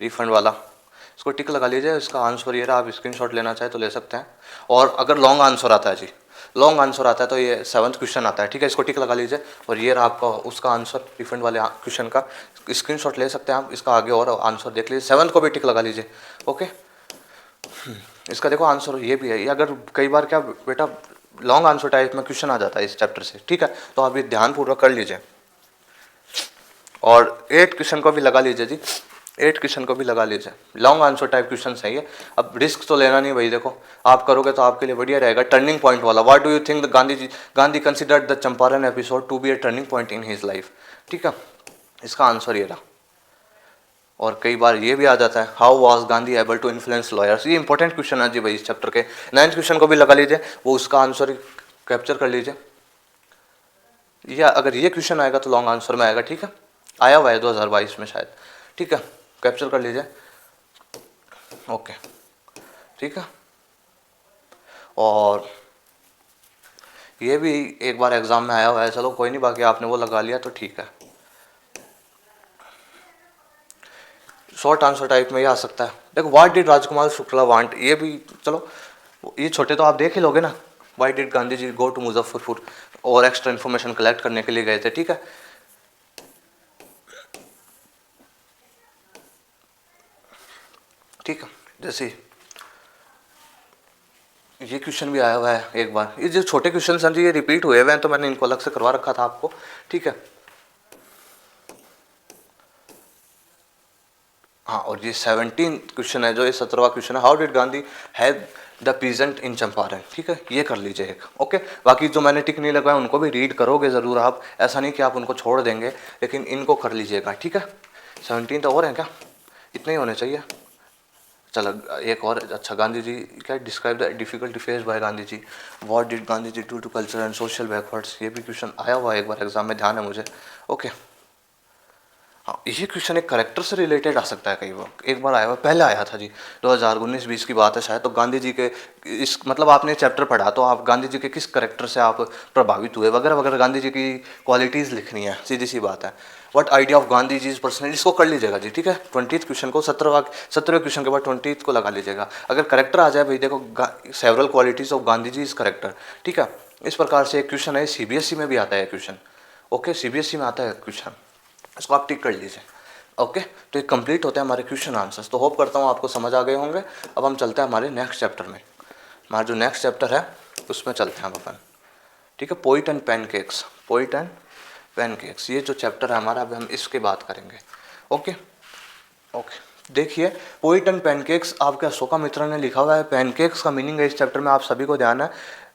रिफंड वाला। इसको टिक लगा लीजिए, इसका आंसर ये रहा, आप स्क्रीनशॉट लेना चाहे तो ले सकते हैं। और अगर लॉन्ग आंसर आता है जी, लॉन्ग आंसर आता है तो ये 7th क्वेश्चन आता है, ठीक है। इसको टिक लगा लीजिए और ये रहा आपका उसका आंसर, रिफंड वाले क्वेश्चन का स्क्रीनशॉट ले सकते हैं आप, इसका आगे और आंसर देख लीजिए। 7th को भी टिक लगा लीजिए, ओके। इसका देखो आंसर ये भी है, ये अगर कई बार क्या बेटा लॉन्ग आंसर टाइप में क्वेश्चन आ जाता है इस चैप्टर से, ठीक है। तो आप ये ध्यानपूर्वक कर लीजिए। और 8 क्वेश्चन को भी लगा लीजिए जी, 8 क्वेश्चन को भी लगा लीजिए, लॉन्ग आंसर टाइप क्वेश्चन है ये। अब रिस्क तो लेना नहीं भाई, देखो आप करोगे तो आपके लिए बढ़िया रहेगा। टर्निंग पॉइंट वाला, what do you think Gandhi considered the Champaran episode to be a turning point in his life, ठीक है। इसका आंसर ये रहा। और कई बार ये भी आ जाता है, how was Gandhi able to influence lawyers, ये इंपॉर्टेंट क्वेश्चन है जी भाई इस चैप्टर के। 9th क्वेश्चन को भी लगा लीजिए, वो उसका आंसर कैप्चर कर लीजिए, या अगर ये क्वेश्चन आएगा तो लॉन्ग आंसर में आएगा, ठीक है। आया हुआ है 2022 में शायद, ठीक है, कैप्चर कर लीजिए, ओके, ठीक है। और ये भी एक बार एग्जाम में आया हुआ है, चलो कोई नहीं, बाकी आपने वो लगा लिया तो ठीक है। शॉर्ट आंसर टाइप में ये आ सकता है, देखो what did Rajkumar Shukla want, ये भी चलो ये छोटे तो आप देख ही लोगे ना। Why did Gandhi ji go to Muzaffarpur, और एक्स्ट्रा इन्फॉर्मेशन कलेक्ट करने के लिए गए थे, ठीक है। ठीक है, जैसे ये क्वेश्चन भी आया हुआ है एक बार, ये जो छोटे क्वेश्चन हैं जी ये रिपीट हुए हुए हैं, तो मैंने इनको अलग से करवा रखा था आपको, ठीक है। हाँ, और ये 17 क्वेश्चन है, जो ये 17वां क्वेश्चन है, how did Gandhi have the peasant in Champaran, ठीक है, ये कर लीजिए एक। ओके, बाकी जो मैंने टिक नहीं लगवाया उनको भी रीड करोगे ज़रूर आप, ऐसा नहीं कि आप उनको छोड़ देंगे, लेकिन इनको कर लीजिएगा, ठीक है। 17 तो और हैं क्या, इतने ही होने चाहिए। चलो एक और, अच्छा, गांधी जी क्या, describe the difficulty face by Gandhi ji, what did Gandhi ji do to culture and social backwards, ये भी क्वेश्चन आया हुआ है एक बार एग्जाम में, ध्यान है मुझे। ओके, हाँ, ये क्वेश्चन एक करेक्टर से रिलेटेड आ सकता है, कई बार एक बार आया हुआ, पहले आया था जी, 2019-20 की बात है शायद। तो गांधी जी के इस, मतलब आपने चैप्टर पढ़ा तो आप गांधी जी के किस करेक्टर से आप प्रभावित हुए वगैरह वगैरह, गांधी जी की क्वालिटीज़ लिखनी है, सीधी सी बात है। What idea of Gandhi ji personally, इसको कर लीजिएगा जी, ठीक है। 20th क्वेश्चन को 17वें क्वेश्चन के बाद 20th को लगा लीजिएगा। अगर करेक्टर आ जाए भाई, देखो several qualities of Gandhi ji is character, ठीक है। इस प्रकार से एक क्वेश्चन है, CBSE में भी आता है क्वेश्चन। ओके, CBSE में आता है क्वेश्चन, इसको आप टिक कर लीजिए। ओके, तो ये कंप्लीट होते हैं हमारे क्वेश्चन आंसर्स। तो होप करता हूँ आपको समझ आ गए होंगे। अब हम चलते हैं हमारे नेक्स्ट चैप्टर में। हमारा जो नेक्स्ट चैप्टर है उसमें चलते हैं हम अपन, ठीक है। Poet and pancakes, poet and pancakes, ये जो चैप्टर है हमारा, अभी हम इसकी बात करेंगे। ओके ओके, देखिए, पोइट एंड पैनकेक्स आपके अशोका मित्रा ने लिखा हुआ है। पैनकेक्स का मीनिंग है इस चैप्टर में, आप सभी को ध्यान है,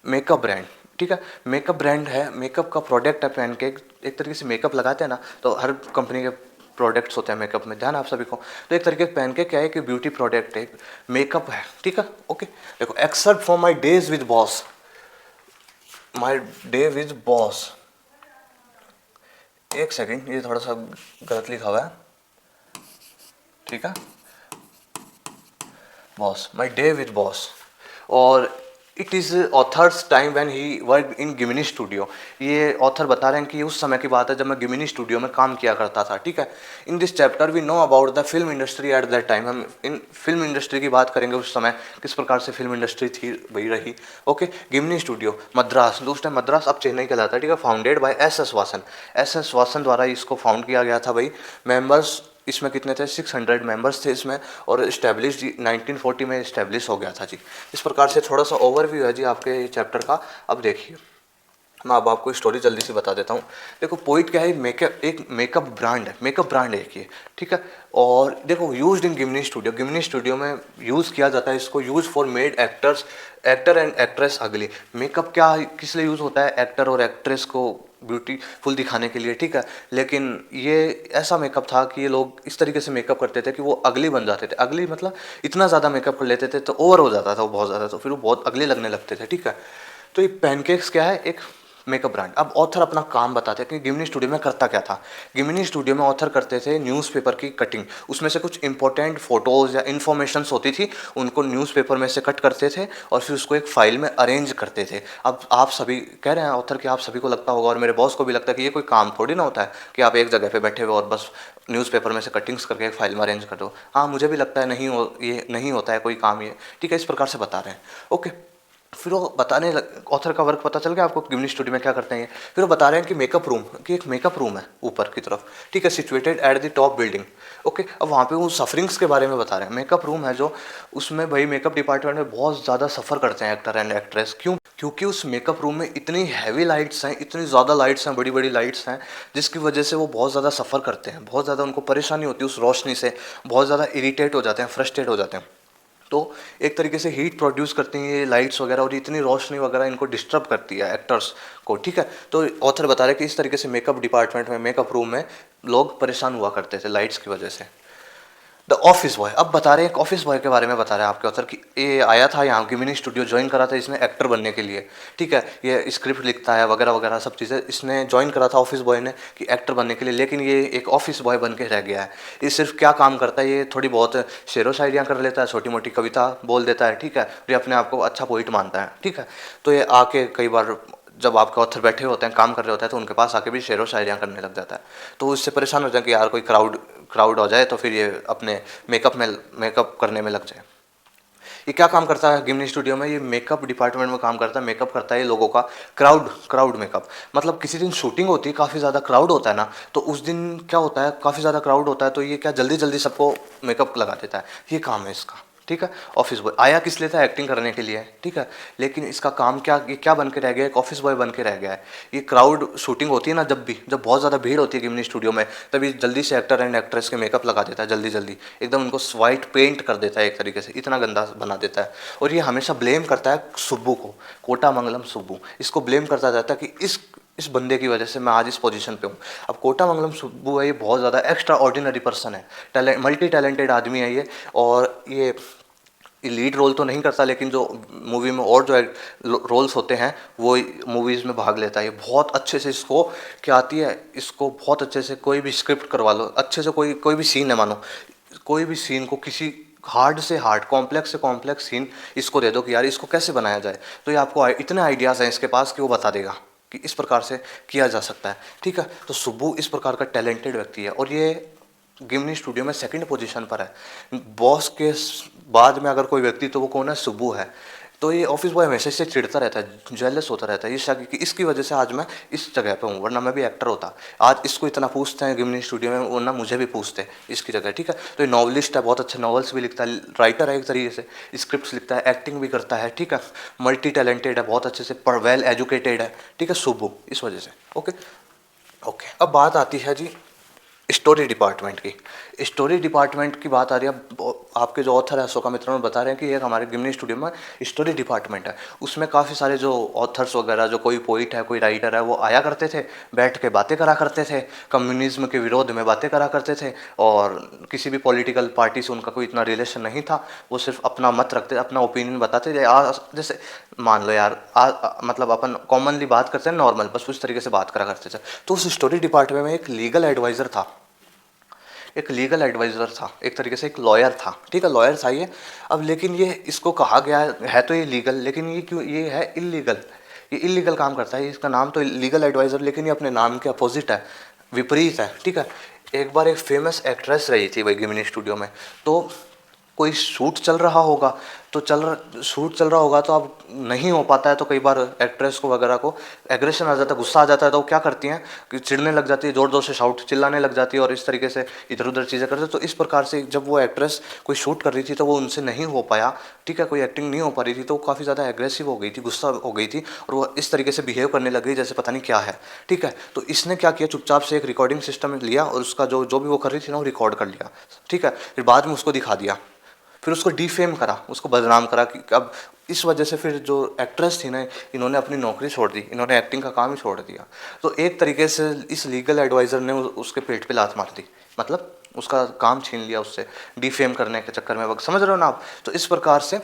मेकअप ब्रांड, ठीक है। मेकअप ब्रांड है, मेकअप का प्रोडक्ट है पैनकेक। एक तरीके से मेकअप लगाते हैं ना, तो हर कंपनी के प्रोडक्ट्स होते हैं मेकअप में, ध्यान है आप सभी को। तो एक तरीके से पैनकेक क्या है कि ब्यूटी प्रोडक्ट है, मेकअप है, ठीक है। ओके, देखो, except for my days with boss, my day with boss, एक सेकेंड, ये थोड़ा सा गलत लिखा हुआ है, ठीक है। Boss, my day with boss, और it is author's time when he work in Gemini studio. ये ऑथर बता रहे हैं कि उस समय की बात है जब मैं गिमिनी स्टूडियो में काम किया करता था, ठीक है। In this chapter we know about the film industry at that time, हम इन फिल्म इंडस्ट्री की बात करेंगे उस समय किस प्रकार से फिल्म इंडस्ट्री थी वही रही। ओके, गिमिनी स्टूडियो मद्रास, उस टाइम मद्रास अब चेन्नई कहलाता है, ठीक है। Founded by SS Vasan, SS Vasan द्वारा इसको फाउंड किया गया था भाई। मेंबर्स इसमें कितने थे, 600 मेंबर्स थे इसमें, और इस्टेब्लिश 1940 में इस्टेब्लिश हो गया था जी। इस प्रकार से थोड़ा सा ओवरव्यू है जी आपके चैप्टर का। अब देखिए, मैं अब आपको स्टोरी जल्दी से बता देता हूँ। देखो, पोइट क्या है, मेकअप, एक मेकअप ब्रांड है, मेकअप ब्रांड है एक ये, ठीक है। और देखो, used in Gemini studio, गिमिनी studio में यूज़ किया जाता है इसको, use for made actors, actor and actress अगली। मेकअप क्या, किस लिए यूज़ होता है, एक्टर और एक्ट्रेस को ब्यूटीफुल दिखाने के लिए, ठीक है। लेकिन ये ऐसा मेकअप था कि ये लोग इस तरीके से मेकअप करते थे कि वो अगली बन जाते थे। अगली मतलब इतना ज़्यादा मेकअप कर लेते थे तो ओवर हो जाता था वो बहुत ज़्यादा, तो फिर वो बहुत अगले लगने लगते थे, ठीक है। तो ये पैनकेक्स क्या है, एक मेकअप ब्रांड। अब ऑथर अपना काम बताते हैं कि गिमिनी स्टूडियो में करता क्या था। गिमिनी स्टूडियो में ऑथर करते थे न्यूज़पेपर की कटिंग, उसमें से कुछ इंपॉर्टेंट फोटोज़ या इन्फॉर्मेशंस होती थी, उनको न्यूज़पेपर में से कट करते थे और फिर उसको एक फाइल में अरेंज करते थे। अब आप सभी कह रहे हैं ऑथर कि आप सभी को लगता होगा और मेरे बॉस को भी लगता है कि ये कोई काम थोड़ी ना होता है कि आप एक जगह पे बैठे हुए और बस न्यूज़पेपर में से कटिंग्स करके एक फाइल में अरेंज कर दो। हाँ, मुझे भी लगता है नहीं ये नहीं होता है कोई काम ये, ठीक है। इस प्रकार से बता रहे हैं। ओके, फिर वो बताने ऑथर का वर्क पता चल गया आपको, गिमिनी स्टूडियो में क्या करते हैं ये। फिर वो बता रहे हैं कि मेकअप रूम, कि एक मेकअप रूम है ऊपर की तरफ, ठीक है, situated at the top building. Okay, अब वहाँ पे वो सफरिंग्स के बारे में बता रहे हैं। मेकअप रूम है जो, उसमें भाई मेकअप डिपार्टमेंट में बहुत ज़्यादा सफ़र करते हैं एक्टर एंड एक्ट्रेस। क्यों? क्योंकि उस मेकअप रूम में इतनी हैवी लाइट्स हैं, इतनी ज़्यादा लाइट्स हैं, बड़ी बड़ी लाइट्स हैं, जिसकी वजह से वो बहुत ज़्यादा सफ़र करते हैं, बहुत ज़्यादा उनको परेशानी होती है उस रोशनी से, बहुत ज़्यादा इरीटेट हो जाते हैं, फ्रस्ट्रेट हो जाते हैं। तो एक तरीके से हीट प्रोड्यूस करती हैं ये लाइट्स वगैरह, और इतनी रोशनी वगैरह इनको डिस्टर्ब करती है एक्टर्स को, ठीक है। तो ऑथर बता रहे हैं कि इस तरीके से मेकअप डिपार्टमेंट में, मेकअप रूम में लोग परेशान हुआ करते थे लाइट्स की वजह से। द ऑफिस बॉय, अब बता रहे हैं एक ऑफिस बॉय के बारे में बता रहे हैं आपके ऑथर कि ये आया था यहाँ गिमिनी स्टूडियो, ज्वाइन करा था इसने एक्टर बनने के लिए, ठीक है। ये स्क्रिप्ट लिखता है वगैरह वगैरह सब चीज़ें, इसने ज्वाइन करा था ऑफिस बॉय ने कि एक्टर बनने के लिए, लेकिन ये एक ऑफिस बॉय बन के रह गया है। ये सिर्फ क्या काम करता है, ये थोड़ी बहुत शेरो शायरियाँ कर लेता है, छोटी मोटी कविता बोल देता है, ठीक है। ये अपने आप को अच्छा पोइट मानता है, ठीक है। तो ये आके कई बार जब आपके ऑथर बैठे होते हैं, काम कर रहे होते हैं, तो उनके पास आके भी शेरो शायरियाँ करने लग जाता है। तो उससे परेशान हो जाए कि यार कोई क्राउड हो जाए तो फिर ये अपने मेकअप करने में लग जाए। ये क्या काम करता है गिमिनी स्टूडियो में, ये मेकअप डिपार्टमेंट में काम करता है, मेकअप करता है ये लोगों का, क्राउड मेकअप। मतलब किसी दिन शूटिंग होती है, काफ़ी ज़्यादा क्राउड होता है ना, तो उस दिन क्या होता है, काफ़ी ज़्यादा क्राउड होता है, तो ये क्या जल्दी जल्दी सबको मेकअप लगा देता है, ये काम है इसका, ठीक है। ऑफिस बॉय आया किस लिए था, एक्टिंग करने के लिए, ठीक है। लेकिन इसका काम क्या, ये क्या बन के रह गया, एक ऑफिस बॉय बन के रह गया है। ये क्राउड शूटिंग होती है ना, जब बहुत ज़्यादा भीड़ होती है गिमनी स्टूडियो में, तभी जल्दी से एक्टर एंड एक्ट्रेस के मेकअप लगा देता है, जल्दी जल्दी एकदम उनको वाइट पेंट कर देता है, एक तरीके से इतना गंदा बना देता है। और ये हमेशा ब्लेम करता है सुब्बू को, कोटामंगलम सुब्बू, इसको ब्लेम करता रहता है कि इस बंदे की वजह से मैं आज इस पोजीशन पे हूँ। अब कोटामंगलम सुब्बू है, ये बहुत ज़्यादा एक्स्ट्रा ऑर्डिनरी पर्सन है, मल्टी टैलेंटेड आदमी है ये। और ये लीड रोल तो नहीं करता, लेकिन जो मूवी में और जो रोल्स होते हैं वो मूवीज़ में भाग लेता है। ये बहुत अच्छे से, इसको क्या आती है, इसको बहुत अच्छे से कोई भी स्क्रिप्ट करवा लो अच्छे से, कोई भी सीन है, मानो कोई भी सीन को, किसी हार्ड से हार्ड, कॉम्प्लेक्स से कॉम्प्लेक्स सीन इसको दे दो कि यार इसको कैसे बनाया जाए, तो ये आपको इतने आइडियाज़ हैं इसके पास कि वो बता देगा कि इस प्रकार से किया जा सकता है, ठीक है। तो सुब्बू इस प्रकार का टैलेंटेड व्यक्ति है, और ये गिमनी स्टूडियो में सेकंड पोजीशन पर है। बॉस के बाद में अगर कोई व्यक्ति, तो वो कौन है, सुब्बू है। तो ये ऑफिस बॉय हमेशा से चिढ़ता रहता है, जेलस होता रहता है, ईर्ष्या कि इसकी वजह से आज मैं इस जगह पे हूँ, वरना मैं भी एक्टर होता। आज इसको इतना पूछते हैं गिमनी स्टूडियो में, वरना मुझे भी पूछते इसकी जगह, ठीक है। तो ये नॉवलिस्ट है, बहुत अच्छे नॉवेल्स भी लिखता है, राइटर है एक तरीके से, स्क्रिप्ट्स लिखता है, एक्टिंग भी करता है, ठीक है। मल्टी टैलेंटेड है, बहुत अच्छे से वेल एजुकेटेड है, ठीक है, सुब्बू, इस वजह से। ओके ओके, अब बात आती है जी स्टोरी डिपार्टमेंट की। स्टोरी डिपार्टमेंट की बात आ रही है, आपके जो ऑथर है अशोका मित्रा बता रहे हैं कि एक हमारे गिमनी स्टूडियो में स्टोरी डिपार्टमेंट है। उसमें काफ़ी सारे जो ऑथर्स वगैरह, जो कोई पोइट है, कोई राइटर है, वो आया करते थे, बैठ के बातें करा करते थे, कम्युनिज्म के विरोध में बातें करा करते थे, और किसी भी पॉलिटिकल पार्टी से उनका कोई इतना रिलेशन नहीं था, वो सिर्फ अपना मत रखते, अपना ओपिनियन बताते थे। जैसे मान लो यार, मतलब अपन कॉमनली बात करते हैं नॉर्मल, बस उस तरीके से बात करा करते थे। तो उस स्टोरी डिपार्टमेंट में एक लीगल एडवाइज़र था, एक तरीके से एक लॉयर था, ठीक है, लॉयर था ये। अब लेकिन ये इसको कहा गया है तो ये लीगल, लेकिन ये क्यों, ये है इलीगल, ये इलीगल काम करता है। इसका नाम तो लीगल एडवाइज़र, लेकिन ये अपने नाम के अपोजिट है, विपरीत है, ठीक है। एक बार एक फेमस एक्ट्रेस रही थी वही गिमनी स्टूडियो में, तो कोई शूट चल रहा होगा, शूट चल रहा होगा, तो अब नहीं हो पाता है, तो कई बार एक्ट्रेस को वगैरह को एग्रेशन आ जाता है, गुस्सा आ जाता है, तो वो क्या करती हैं कि चिढ़ने लग जाती है, ज़ोर ज़ोर से चिल्लाने लग जाती है, और इस तरीके से इधर उधर चीज़ें करते हैं। तो इस प्रकार से जब वो एक्ट्रेस कोई शूट कर रही थी, तो वो उनसे नहीं हो पाया, ठीक है, कोई एक्टिंग नहीं हो पा रही थी, तो वो काफ़ी ज़्यादा एग्रेसिव हो गई थी, गुस्सा हो गई थी, और वो इस तरीके से बिहेव करने लग गई जैसे पता नहीं क्या है, ठीक है। तो इसने क्या किया, चुपचाप से एक रिकॉर्डिंग सिस्टम लिया, और उसका जो भी वो कर रही थी ना, वो रिकॉर्ड कर लिया, ठीक है। फिर बाद में उसको दिखा दिया, फिर उसको डिफेम करा, उसको बदनाम करा कि अब इस वजह से फिर जो एक्ट्रेस थी ना, इन्होंने अपनी नौकरी छोड़ दी, इन्होंने एक्टिंग का काम ही छोड़ दिया। तो एक तरीके से इस लीगल एडवाइज़र ने उसके पेट पे लात मार दी, मतलब उसका काम छीन लिया उससे, डिफेम करने के चक्कर में, वक्त समझ रहे हो ना आप। तो इस प्रकार से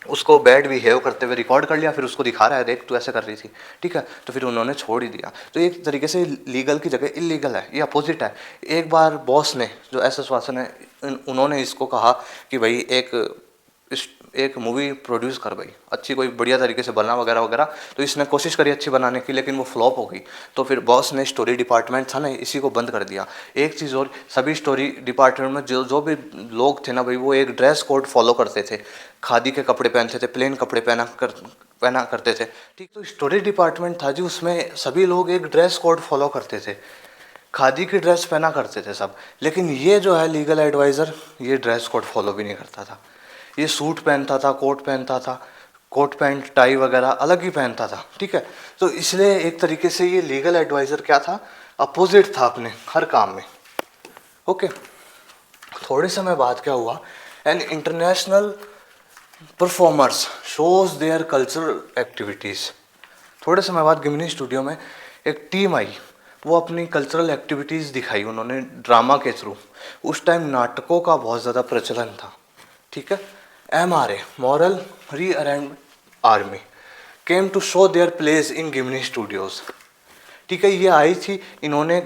उसको बैड बिहेव करते हुए रिकॉर्ड कर लिया, फिर उसको दिखा रहा है, देख तू ऐसे कर रही थी, ठीक है। तो फिर उन्होंने छोड़ ही दिया। तो एक तरीके से लीगल की जगह इलीगल है, ये अपोजिट है। एक बार बॉस ने, जो एस एस वासन है, उन्होंने इसको कहा कि भाई एक मूवी प्रोड्यूस कर भाई, अच्छी कोई बढ़िया तरीके से बना वगैरह वगैरह। तो इसने कोशिश करी अच्छी बनाने की, लेकिन वो फ्लॉप हो गई। तो फिर बॉस ने स्टोरी डिपार्टमेंट था ना, इसी को बंद कर दिया। एक चीज़ और, सभी स्टोरी डिपार्टमेंट में जो भी लोग थे ना भाई, वो एक ड्रेस कोड फॉलो करते थे, खादी के कपड़े पहनते थे, प्लेन कपड़े पहना करते थे, ठीक। तो स्टोरी डिपार्टमेंट था जी, उसमें सभी लोग एक ड्रेस कोड फॉलो करते थे, खादी की ड्रेस पहना करते थे सब। लेकिन ये जो है लीगल एडवाइज़र, ये ड्रेस कोड फॉलो भी नहीं करता था, ये सूट पहनता था, कोट पहनता था, कोट पैंट टाई वगैरह अलग ही पहनता था, ठीक है। तो इसलिए एक तरीके से ये लीगल एडवाइज़र क्या था, अपोजिट था अपने हर काम में। ओके, थोड़े समय बाद क्या हुआ, an international performers shows their cultural activities. थोड़े समय बाद गिमनी स्टूडियो में एक टीम आई, वो अपनी कल्चरल एक्टिविटीज़ दिखाई उन्होंने ड्रामा के थ्रू। उस टाइम नाटकों का बहुत ज़्यादा प्रचलन था, ठीक है। MRA, moral rearrangement army, came to show their place in Gemini studios, ठीक है। ये आई थी, इन्होंने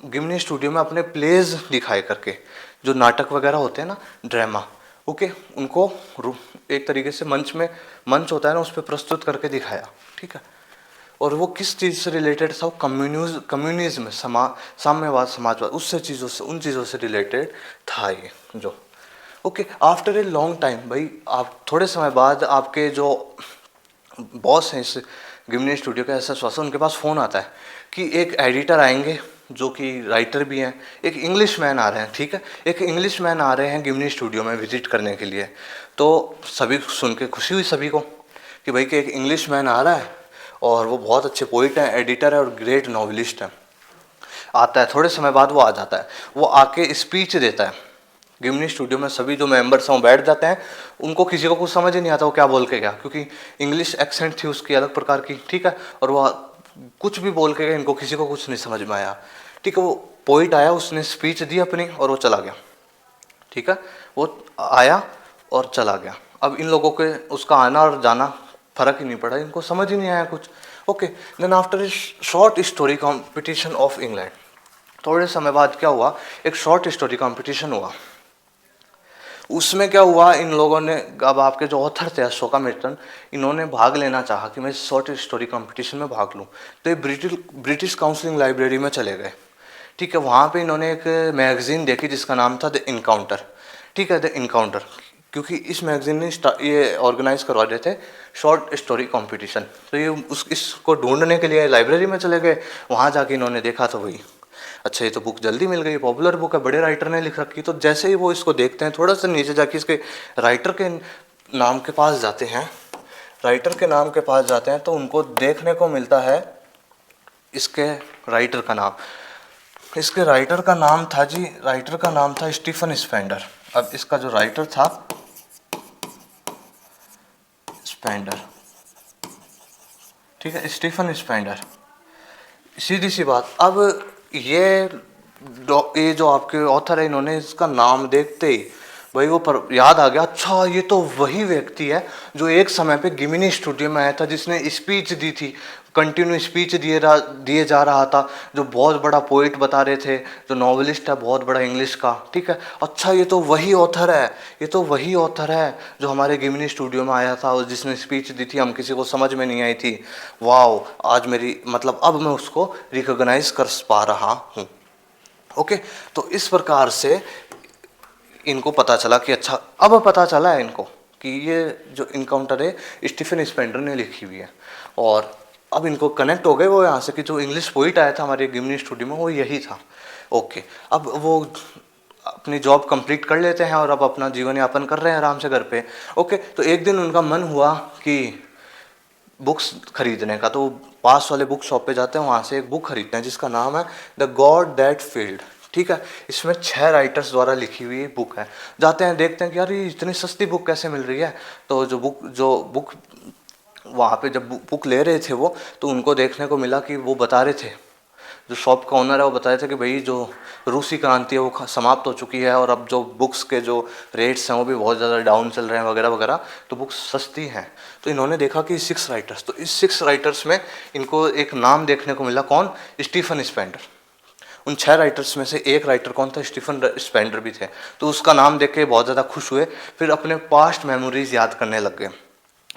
गिमनी स्टूडियो में अपने प्लेज दिखाए करके, जो नाटक वगैरह होते हैं ना, ड्रामा, ओके, उनको एक तरीके से मंच होता है ना, उस पर प्रस्तुत करके दिखाया, ठीक है। और वो किस चीज़ से रिलेटेड था, वो कम्युनिज्म, साम्यवाद, समाजवाद, उन चीज़ों से रिलेटेड था ये जो। Okay, after a long time, भाई आप थोड़े समय बाद आपके जो बॉस हैं इस गिमनी स्टूडियो के, ऐसा श्वासन, उनके पास फ़ोन आता है कि एक एडिटर आएंगे जो कि राइटर भी हैं, एक इंग्लिश मैन आ रहे हैं, ठीक है, एक इंग्लिश मैन आ रहे हैं गिमनी स्टूडियो में विजिट करने के लिए। तो सभी सुन के खुशी हुई सभी को कि भाई कि एक इंग्लिश मैन आ रहा है और वो बहुत अच्छे पोइट हैं, एडिटर है और ग्रेट नॉवलिस्ट है। आता है, थोड़े समय बाद वो आ जाता है, वो आके स्पीच देता है गिमनी स्टूडियो में। सभी जो मेंबर्स हैं वो बैठ जाते हैं, उनको किसी को कुछ समझ ही नहीं आता वो क्या बोल के गया, क्योंकि इंग्लिश एक्सेंट थी उसकी अलग प्रकार की, ठीक है, और वो कुछ भी बोल के गया, इनको किसी को कुछ नहीं समझ में आया, ठीक है। वो पोइट आया, उसने स्पीच दी अपनी और वो चला गया, ठीक है, वो आया और चला गया। अब इन लोगों के उसका आना और जाना फर्क ही नहीं पड़ा, इनको समझ ही नहीं आया कुछ। Okay, then after a short story competition of England, थोड़े समय बाद क्या हुआ, एक शॉर्ट स्टोरी कॉम्पिटिशन हुआ। उसमें क्या हुआ, इन लोगों ने, अब आपके जो ऑथर थे अशोका मिल्टन, इन्होंने भाग लेना चाहा कि मैं शॉर्ट स्टोरी कंपटीशन में भाग लूं। तो ये ब्रिटिश काउंसिलिंग लाइब्रेरी में चले गए, ठीक है। वहाँ पे इन्होंने एक मैगजीन देखी जिसका नाम था द इनकाउंटर, ठीक है, द इनकाउंटर, क्योंकि इस मैगजीन ने ये ऑर्गेनाइज करवा रहे थे शॉर्ट स्टोरी कंपटीशन। तो ये इसको ढूंढने के लिए लाइब्रेरी में चले गए। वहाँ जाके इन्होंने देखा तो वही, अच्छा ये तो बुक जल्दी मिल गई, पॉपुलर बुक है, बड़े राइटर ने लिख रखी। तो जैसे ही वो इसको देखते हैं, थोड़ा सा नीचे जाके इसके राइटर के नाम के पास जाते हैं, राइटर के नाम के पास जाते हैं, तो उनको देखने को मिलता है इसके राइटर का नाम। इसके राइटर का नाम था जी, राइटर का नाम था स्टीफन स्पेंडर। अब इसका जो राइटर था स्पेंडर, ठीक है, स्टीफन स्पेंडर। सीधी सी बात, अब ये ये जो आपके ऑथर है, इन्होंने इसका नाम देखते ही भाई वो पर याद आ गया, अच्छा ये तो वही व्यक्ति है जो एक समय पे गिमिनी स्टूडियो में आया था, जिसने स्पीच दी थी, कंटिन्यू स्पीच दिए जा रहा था, जो बहुत बड़ा पोइट बता रहे थे, जो नॉवेलिस्ट है बहुत बड़ा इंग्लिश का, ठीक है। अच्छा ये तो वही ऑथर है, ये तो वही ऑथर है जो हमारे गिमिनी स्टूडियो में आया था और जिसने स्पीच दी थी, हम किसी को समझ में नहीं आई थी। वाओ, आज मेरी मतलब अब मैं उसको रिकॉग्नाइज कर पा रहा हूँ। ओके, तो इस प्रकार से इनको पता चला कि अच्छा, अब पता चला है इनको कि ये जो इनकाउंटर है स्टीफन स्पेंडर ने लिखी हुई है। और अब इनको कनेक्ट हो गए वो यहाँ से कि जो इंग्लिश पोइट आया था हमारे गिमनी स्टूडियो में वो यही था। ओके, अब वो अपनी जॉब कंप्लीट कर लेते हैं और अब अपना जीवन यापन कर रहे हैं आराम से घर पे। ओके, तो एक दिन उनका मन हुआ कि बुक्स खरीदने का, तो पास वाले बुक शॉप पे जाते हैं, वहाँ से एक बुक खरीदते हैं जिसका नाम है द गॉड दैट फील्ड, ठीक है। इसमें 6 राइटर्स द्वारा लिखी हुई बुक है। जाते हैं, देखते हैं कि यार ये इतनी सस्ती बुक कैसे मिल रही है। तो जो बुक वहाँ पे जब बुक ले रहे थे वो, तो उनको देखने को मिला कि वो बता रहे थे, जो शॉप का ओनर है वो बता रहे थे कि भाई जो रूसी क्रांति है वो समाप्त हो चुकी है और अब जो बुक्स के जो रेट्स हैं वो भी बहुत ज़्यादा डाउन चल रहे हैं वगैरह वगैरह, तो बुक्स सस्ती हैं। तो इन्होंने देखा कि 6 राइटर्स, तो इस 6 राइटर्स में इनको एक नाम देखने को मिला, कौन, स्टीफन स्पेंडर। उन 6 राइटर्स में से एक राइटर कौन था, स्टीफन स्पेंडर भी थे। तो उसका नाम देख के बहुत ज़्यादा खुश हुए, फिर अपने पास्ट मेमोरीज याद करने लग गए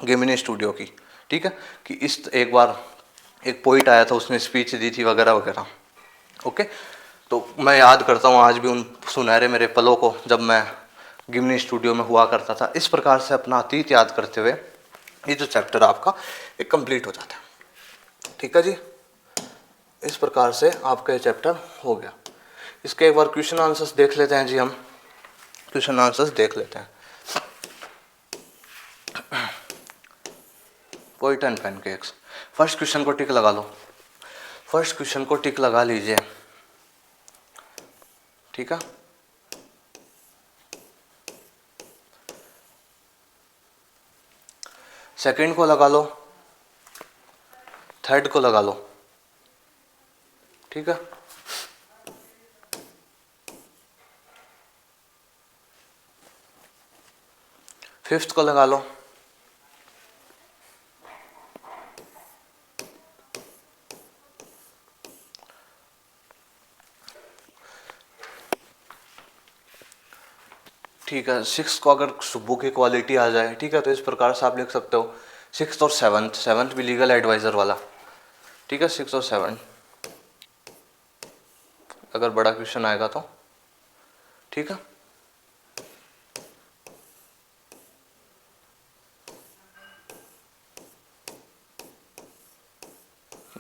गिमिनी स्टूडियो की, ठीक है, कि इस एक बार एक पोइट आया था, उसने स्पीच दी थी वगैरह वगैरह। ओके, तो मैं याद करता हूँ आज भी उन सुनहरे मेरे पलों को जब मैं गिमनी स्टूडियो में हुआ करता था। इस प्रकार से अपना अतीत याद करते हुए ये जो चैप्टर आपका एक कंप्लीट हो जाता है, ठीक है जी। इस प्रकार से आपका ये चैप्टर हो गया। इसके एक बार क्वेश्चन आंसर्स देख लेते हैं जी, हम क्वेश्चन आंसर्स देख लेते हैं। Poet and pancakes, first question को टिक लगा लो, फर्स्ट क्वेश्चन को टिक लगा लीजिए, ठीक है। सेकंड को लगा लो, थर्ड को लगा लो, ठीक है। फिफ्थ को लगा लो, ठीक है। सिक्स को अगर सुब्बू की क्वालिटी आ जाए, ठीक है, तो इस प्रकार से आप लिख सकते हो सिक्स और सेवन्थ, सेवन्थ भी लीगल एडवाइजर वाला, ठीक है, सिक्स और सेवन अगर बड़ा क्वेश्चन आएगा तो, ठीक है।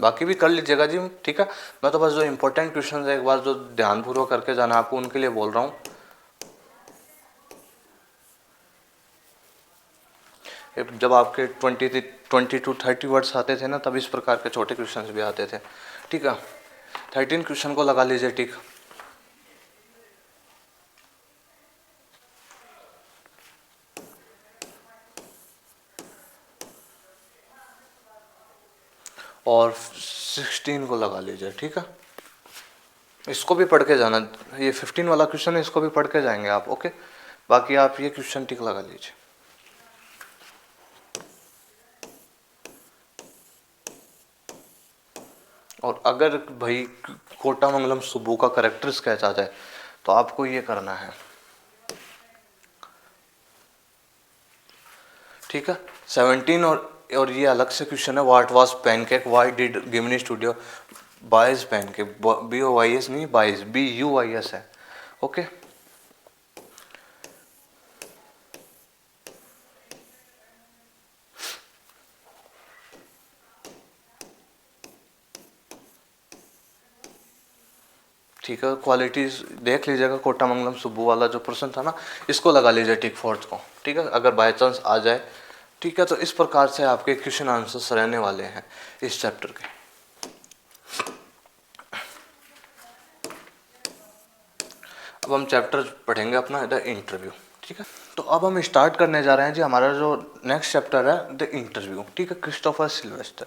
बाकी भी कर लीजिएगा जी, ठीक है। मैं तो बस जो इंपॉर्टेंट क्वेश्चन है एक बार जो ध्यानपूर्वक करके जाना आपको उनके लिए बोल रहा हूँ। जब आपके 20 to 30 वर्ड्स आते थे ना, तब इस प्रकार के छोटे क्वेश्चंस भी आते थे, ठीक है। 13 क्वेश्चन को लगा लीजिए टिक। और 16 को लगा लीजिए, ठीक है। इसको भी पढ़ के जाना, ये 15 वाला क्वेश्चन है, इसको भी पढ़ के जाएंगे आप, ओके। बाकी आप ये क्वेश्चन टिक लगा लीजिए। और अगर भाई कोटामंगलम सुब्बू का करेक्टर स्केच आ जाए तो आपको ये करना है, ठीक है। 17 और ये अलग से क्वेश्चन है, what was pancake, why did Gemini studio buys pancake, BOYS नहीं बाइज, BUYS है, ओके। ठीक है, क्वालिटीज देख लीजिएगा। कोटामंगलम सुब्बू वाला जो प्रश्न था ना, इसको लगा लीजिए टिक फोर्थ को, ठीक है, अगर बाय चांस आ जाए, ठीक है। तो इस प्रकार से आपके क्वेश्चन आंसर्स रहने वाले हैं इस चैप्टर के। अब हम चैप्टर पढ़ेंगे अपना द इंटरव्यू, ठीक है। तो अब हम स्टार्ट करने जा रहे हैं जी हमारा जो नेक्स्ट चैप्टर है द इंटरव्यू, ठीक है, क्रिस्टोफर सिल्वेस्टर।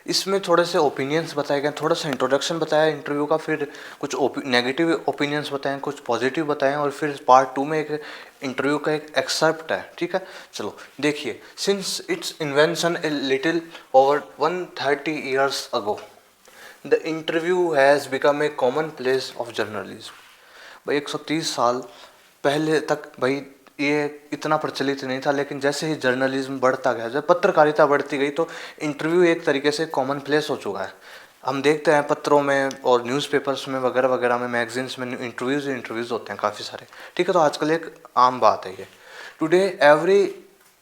इसमें थोड़े से ओपिनियंस बताए गए, थोड़ा सा इंट्रोडक्शन बताया इंटरव्यू का, फिर कुछ नेगेटिव ओपिनियंस बताएं, कुछ पॉजिटिव बताएं, और फिर पार्ट 2 में एक इंटरव्यू का एक एक्सेप्ट है, ठीक है। चलो देखिए, since it's invention a little over 130 years ago the interview has become a common place of journalism. भाई 130 साल पहले तक भाई ये इतना प्रचलित नहीं था, लेकिन जैसे ही जर्नलिज्म बढ़ता गया, जब पत्रकारिता बढ़ती गई, तो इंटरव्यू एक तरीके से कॉमन प्लेस हो चुका है। हम देखते हैं पत्रों में और न्यूज़पेपर्स में वगैरह वगैरह में, मैगजीन्स में इंटरव्यूज़ होते हैं काफ़ी सारे, ठीक है। तो आजकल एक आम बात है ये। Today every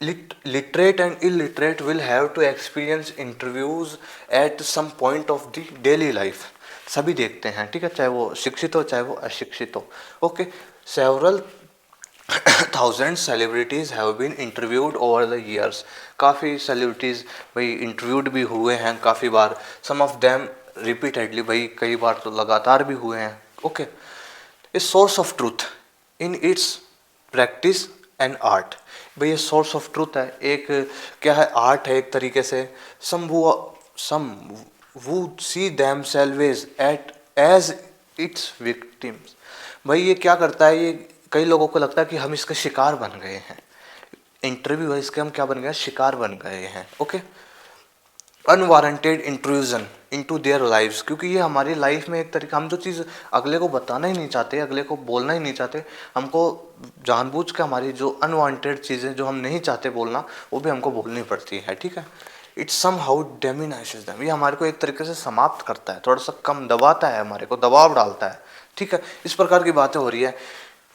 literate and illiterate will have to experience interviews at some point of the daily life। सभी देखते हैं, ठीक है, चाहे वो शिक्षित हो चाहे वो अशिक्षित हो, okay. Several thousand celebrities have been interviewed over the years. काफ़ी सेलिब्रिटीज़ भाई इंटरव्यूड भी हुए हैं काफ़ी बार, सम ऑफ देम रिपीटेडली, भाई कई बार तो लगातार भी हुए हैं, okay. A source of truth in its practice and art. भाई ये सोर्स ऑफ ट्रूथ है, एक क्या है, आर्ट है एक तरीके से। सम who see themselves at as its victims। भाई ये क्या करता है, ये कई लोगों को लगता है कि हम इसके शिकार बन गए हैं। इंटरव्यू है, इसके हम क्या बन गए, शिकार बन गए हैं, okay. Unwarranted intrusion into their lives, क्योंकि ये हमारी लाइफ में एक तरीका, हम जो चीज़ अगले को बताना ही नहीं चाहते, अगले को बोलना ही नहीं चाहते, हमको जानबूझ के हमारी जो अनवांटेड चीज़ें जो हम नहीं चाहते बोलना, वो भी हमको बोलनी पड़ती है, ठीक है। इट्स सम हाउ डेमिनाइजेस देम, ये हमारे को एक तरीके से समाप्त करता है, थोड़ा सा कम दबाता है, हमारे को दबाव डालता है, ठीक है। इस प्रकार की बातें हो रही है।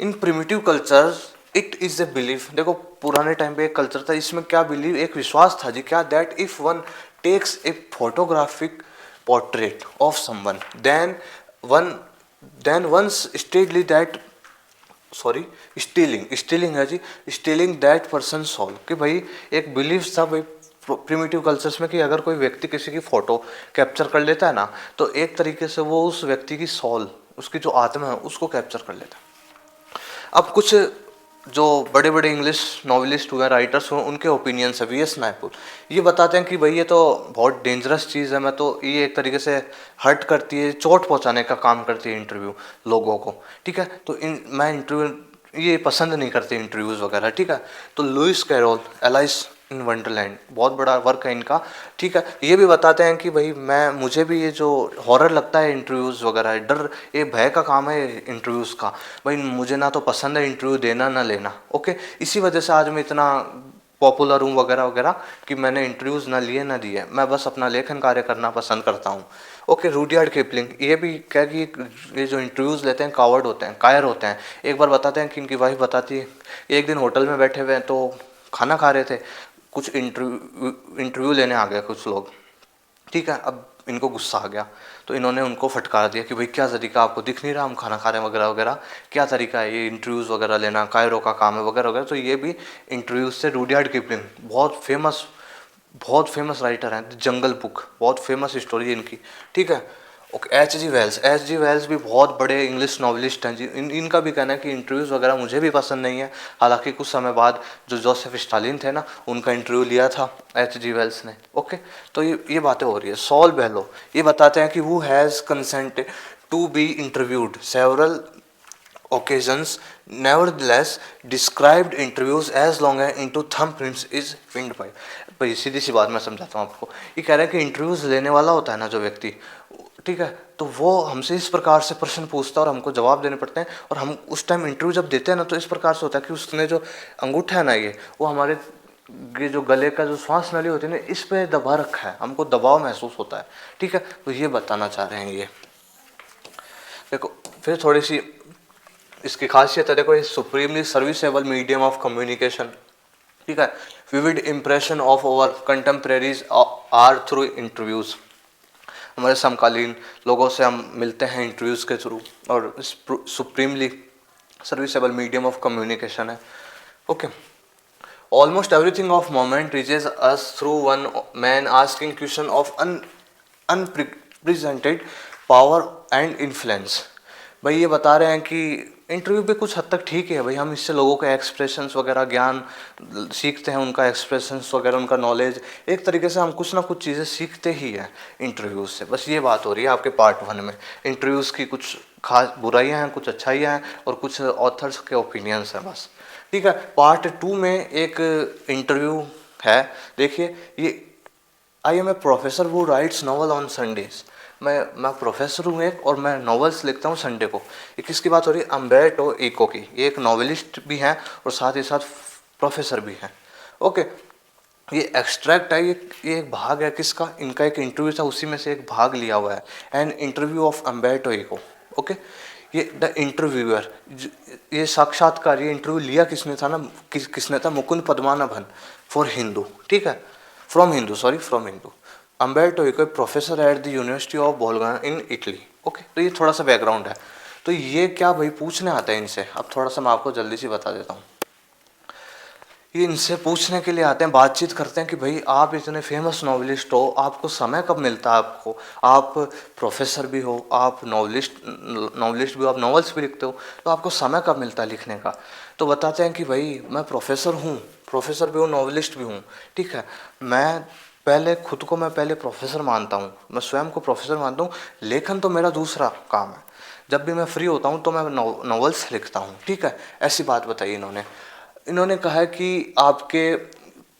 In primitive cultures it is a belief. देखो पुराने टाइम पे एक कल्चर था, इसमें क्या बिलीव, एक विश्वास था जी, क्या, that if one takes a photographic portrait of someone then once steadily that stealing है जी, stealing that person's soul। कि भाई एक बिलीफ था भाई प्रिमिटिव कल्चर्स में कि अगर कोई व्यक्ति किसी की फोटो कैप्चर कर लेता है ना, तो एक तरीके से वो उस व्यक्ति की सोल, उसकी जो आत्मा है, उसको कैप्चर कर लेता है। अब कुछ जो बड़े बड़े इंग्लिश नॉवलिस्ट हुए, राइटर्स हुए, उनके ओपिनियंस है। VS नायपुर ये बताते हैं कि भाई ये तो बहुत डेंजरस चीज़ है, मैं तो ये एक तरीके से हर्ट करती है, चोट पहुंचाने का काम करती है इंटरव्यू लोगों को, ठीक है। तो मैं इंटरव्यू ये पसंद नहीं करती इंटरव्यूज़ वगैरह, ठीक है। तो Lewis Carroll Alice in Wonderland बहुत बड़ा वर्क है इनका, ठीक है। ये भी बताते हैं कि भाई मुझे भी ये जो हॉरर लगता है इंटरव्यूज़ वगैरह, डर, ये भय का काम है इंटरव्यूज़ का, भाई मुझे ना तो पसंद है इंटरव्यू देना ना लेना, ओके। इसी वजह से आज मैं इतना पॉपुलर हूँ वगैरह वगैरह, कि मैंने इंटरव्यूज़ ना लिए ना दिए, मैं बस अपना लेखन कार्य करना पसंद करता हूँ, ओके। रूडियार्ड किपलिंग ये भी क्या कि ये जो इंटरव्यूज़ लेते हैं कावर्ड होते हैं, कायर होते हैं। एक बार बताते हैं कि इनकी वाइफ बताती है, एक दिन होटल में बैठे हुए हैं तो खाना खा रहे थे, कुछ इंटरव्यू लेने आ गए कुछ लोग, ठीक है। अब इनको गुस्सा आ गया, तो इन्होंने उनको फटकार दिया कि भाई क्या तरीका, आपको दिख नहीं रहा हम खाना खा रहे हैं वगैरह वगैरह, क्या तरीका है ये इंटरव्यूज़ वगैरह लेना, कायरो का काम है वगैरह वगैरह। तो ये भी इंटरव्यूज़ से रूडयार्ड किपलिंग बहुत फेमस राइटर हैं, द जंगल बुक बहुत फेमस स्टोरी है इनकी, ठीक है। ओके, एच जी वेल्स भी बहुत बड़े इंग्लिश नॉवलिस्ट हैं जी। इनका भी कहना है कि इंटरव्यूज़ वगैरह मुझे भी पसंद नहीं है। हालांकि कुछ समय बाद जो जोसेफ स्टालिन थे ना, उनका इंटरव्यू लिया था एच जी वेल्स ने। ओके, तो ये बातें हो रही है। सॉल बेलो ये बताते हैं कि who has consented to be interviewed several occasions, nevertheless described interviews as long as into thumbprints is pinned by। भाई सीधी सी बात मैं समझाता हूँ आपको। ये कह रहा है कि इंटरव्यूज़ लेने वाला होता है ना जो व्यक्ति, ठीक है, तो वो हमसे इस प्रकार से प्रश्न पूछता है और हमको जवाब देने पड़ते हैं। और हम उस टाइम इंटरव्यू जब देते हैं ना, तो इस प्रकार से होता है कि उसने जो अंगूठा है ना, ये वो हमारे ये जो गले का जो श्वास नली होती है ना, इस पे दबा रखा है, हमको दबाव महसूस होता है, ठीक है। तो ये बताना चाह रहे हैं ये। देखो फिर थोड़ी सी इसकी खासियत है, देखो ये supremely serviceable medium of communication, ठीक है। Vivid impression of over contemporaries are through interviews. हमारे समकालीन लोगों से हम मिलते हैं इंटरव्यूज़ के थ्रू, और supremely serviceable medium of communication है। Okay, almost everything of moment reaches us through one man asking question of unprecedented power and influence. भाई ये बता रहे हैं कि इंटरव्यू पे कुछ हद तक ठीक है भाई, हम इससे लोगों के एक्सप्रेशंस वगैरह ज्ञान सीखते हैं, उनका एक्सप्रेशंस वगैरह, उनका नॉलेज, एक तरीके से हम कुछ ना कुछ चीज़ें सीखते ही हैं इंटरव्यूज़ से। बस ये बात हो रही है आपके पार्ट 1 में। इंटरव्यूज़ की कुछ खास बुराइयां हैं, कुछ अच्छाइयाँ हैं, और कुछ ऑथर्स के ओपिनियंस हैं, बस, ठीक है। पार्ट 2 में एक इंटरव्यू है, देखिए ये। आई एम ए प्रोफेसर वो राइट्स नॉवल ऑन संडेज। मैं प्रोफेसर हूँ एक, और मैं नॉवेल्स लिखता हूँ संडे को। ये किसकी बात हो रही है? अम्बर्टो इको की। ये एक नॉवेलिस्ट भी हैं और साथ ही साथ प्रोफेसर भी हैं। ओके, ये एक्सट्रैक्ट है, ये एक भाग है किसका? इनका एक इंटरव्यू था, उसी में से एक भाग लिया हुआ है। An interview of Umberto Eco. Okay, ये द इंटरव्यूअर, ये साक्षात्कार, ये इंटरव्यू लिया किसने था ना, किसने था? मुकुंद पद्मनाभन फॉर हिंदू, ठीक है, from Hindu. Umberto Eco professor at the university of Bologna in Italy. Okay, तो ये थोड़ा सा बैकग्राउंड है। तो ये क्या भाई पूछने आता है इनसे, अब थोड़ा सा मैं आपको जल्दी से बता देता हूँ। ये इनसे पूछने के लिए आते हैं, बातचीत करते हैं कि भाई आप इतने फेमस नॉवलिस्ट हो, आपको समय कब मिलता है? आपको, आप प्रोफेसर भी हो, आप नॉवलिस्ट भी हो, आप नॉवेल्स भी लिखते हो, तो आपको समय कब मिलता है लिखने का? तो बताते हैं कि भाई मैं प्रोफेसर भी हूँ, नॉवलिस्ट भी हूँ, ठीक है। मैं पहले प्रोफेसर मानता हूँ, मैं स्वयं को प्रोफेसर मानता हूँ। लेखन तो मेरा दूसरा काम है। जब भी मैं फ्री होता हूँ तो मैं नॉवेल्स लिखता हूँ, ठीक है। ऐसी बात बताई इन्होंने कहा है कि आपके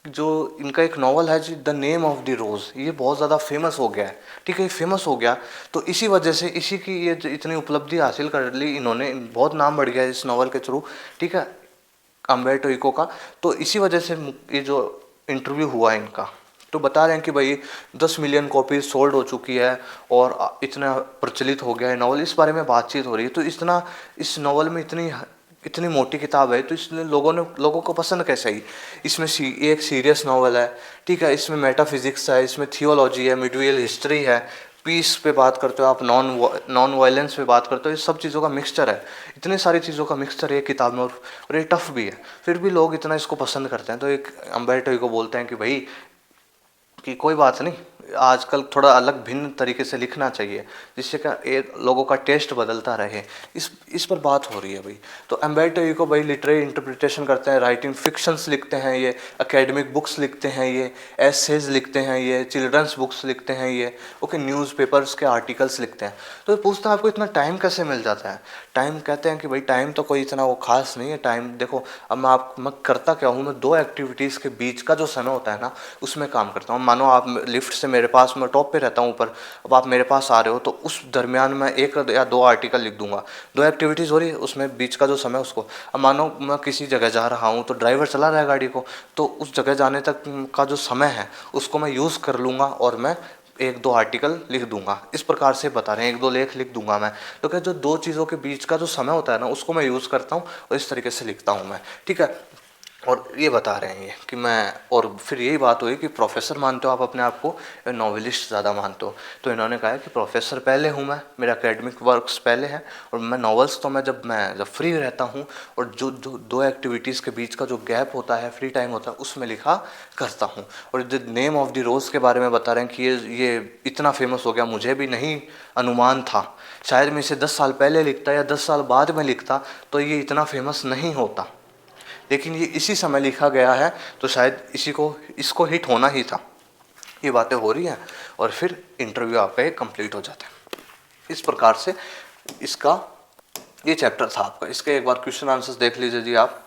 जो इनका एक नॉवल है जी, द नेम ऑफ द रोज़, ये बहुत ज़्यादा फेमस हो गया है, ठीक है। फेमस हो गया तो इसी वजह से, इसी की ये इतनी उपलब्धि हासिल कर ली इन्होंने, बहुत नाम बढ़ गया इस नॉवल के थ्रू, ठीक है, अम्बर्टो इको का। तो इसी वजह से ये जो इंटरव्यू हुआ है इनका, तो बता रहे हैं कि भाई 10 मिलियन कॉपीज सोल्ड हो चुकी है और इतना प्रचलित हो गया है नॉवल, इस बारे में बातचीत हो रही है। तो इस नॉवल में इतनी मोटी किताब है, तो इसलिए लोगों को पसंद कैसे आई? इसमें एक सीरियस नॉवल है, ठीक है, इसमें मेटाफिजिक्स है, इसमें थियोलॉजी है, मिडीवल हिस्ट्री है, पीस पे बात करते हो आप, नॉन वायलेंस पे बात करते हो, ये सब चीज़ों का मिक्सचर है, इतनी सारी चीज़ों का मिक्सचर है किताब में, और ये टफ भी है, फिर भी लोग इतना इसको पसंद करते हैं। तो एक अम्बर्टो को बोलते हैं कि भाई कि कोई बात नहीं, आजकल थोड़ा अलग भिन्न तरीके से लिखना चाहिए, जिससे क्या एक लोगों का टेस्ट बदलता रहे। इस पर बात हो रही है भाई। तो अम्बर्टो इको भाई लिटरेरी इंटरप्रिटेशन करते हैं, राइटिंग फिक्शंस लिखते हैं, ये एकेडमिक बुक्स लिखते हैं, ये एसेज लिखते हैं, ये चिल्ड्रंस बुक्स लिखते हैं, ये ओके, न्यूज़पेपर्स के आर्टिकल्स लिखते हैं। तो पूछता है आपको इतना टाइम कैसे मिल जाता है? टाइम कहते हैं कि भाई टाइम तो कोई इतना वो खास नहीं है। टाइम देखो, अब मैं करता क्या हूँ, मैं 2 एक्टिविटीज़ के बीच का जो समय होता है ना, उसमें काम करता हूँ। मानो आप लिफ्ट से मेरे पास, मैं टॉप पे रहता हूँ ऊपर, अब आप मेरे पास आ रहे हो, तो उस दरमियान मैं 1 या 2 आर्टिकल लिख दूंगा। 2 एक्टिविटीज़ हो रही है, उसमें बीच का जो समय उसको, अब मानो मैं किसी जगह जा रहा हूँ, तो ड्राइवर चला रहा है गाड़ी को, तो उस जगह जाने तक का जो समय है उसको मैं यूज़ कर लूँगा और मैं 1-2 आर्टिकल लिख दूंगा। इस प्रकार से बता रहे हैं, 1-2 लेख लिख दूंगा मैं। तो क्या जो 2 चीज़ों के बीच का जो समय होता है ना, उसको मैं यूज़ करता हूँ और इस तरीके से लिखता हूँ मैं, ठीक है। और ये बता रहे हैं ये कि मैं, और फिर यही बात हुई कि प्रोफेसर मानते हो आप अपने आप को या नॉवेलिस्ट ज़्यादा मानते हो। तो इन्होंने कहा है कि प्रोफेसर पहले हूँ मैं, मेरा एकेडमिक वर्क्स पहले है, और मैं नॉवेल्स तो मैं जब फ्री रहता हूँ और जो जो दो एक्टिविटीज़ के बीच का जो गैप होता है, फ्री टाइम होता है, उसमें लिखा करता हूँ। और जो नेम ऑफ द रोज़ के बारे में बता रहे हैं कि ये इतना फेमस हो गया, मुझे भी नहीं अनुमान था, शायद मैं इसे 10 साल पहले लिखता या 10 साल बाद में लिखता तो ये इतना फेमस नहीं होता, लेकिन ये इसी समय लिखा गया है तो शायद इसको हिट होना ही था। ये बातें हो रही हैं और फिर इंटरव्यू आपका एक कंप्लीट हो जाता है। इस प्रकार से इसका ये चैप्टर था आपका। इसके एक बार क्वेश्चन आंसर्स देख लीजिए जी आप।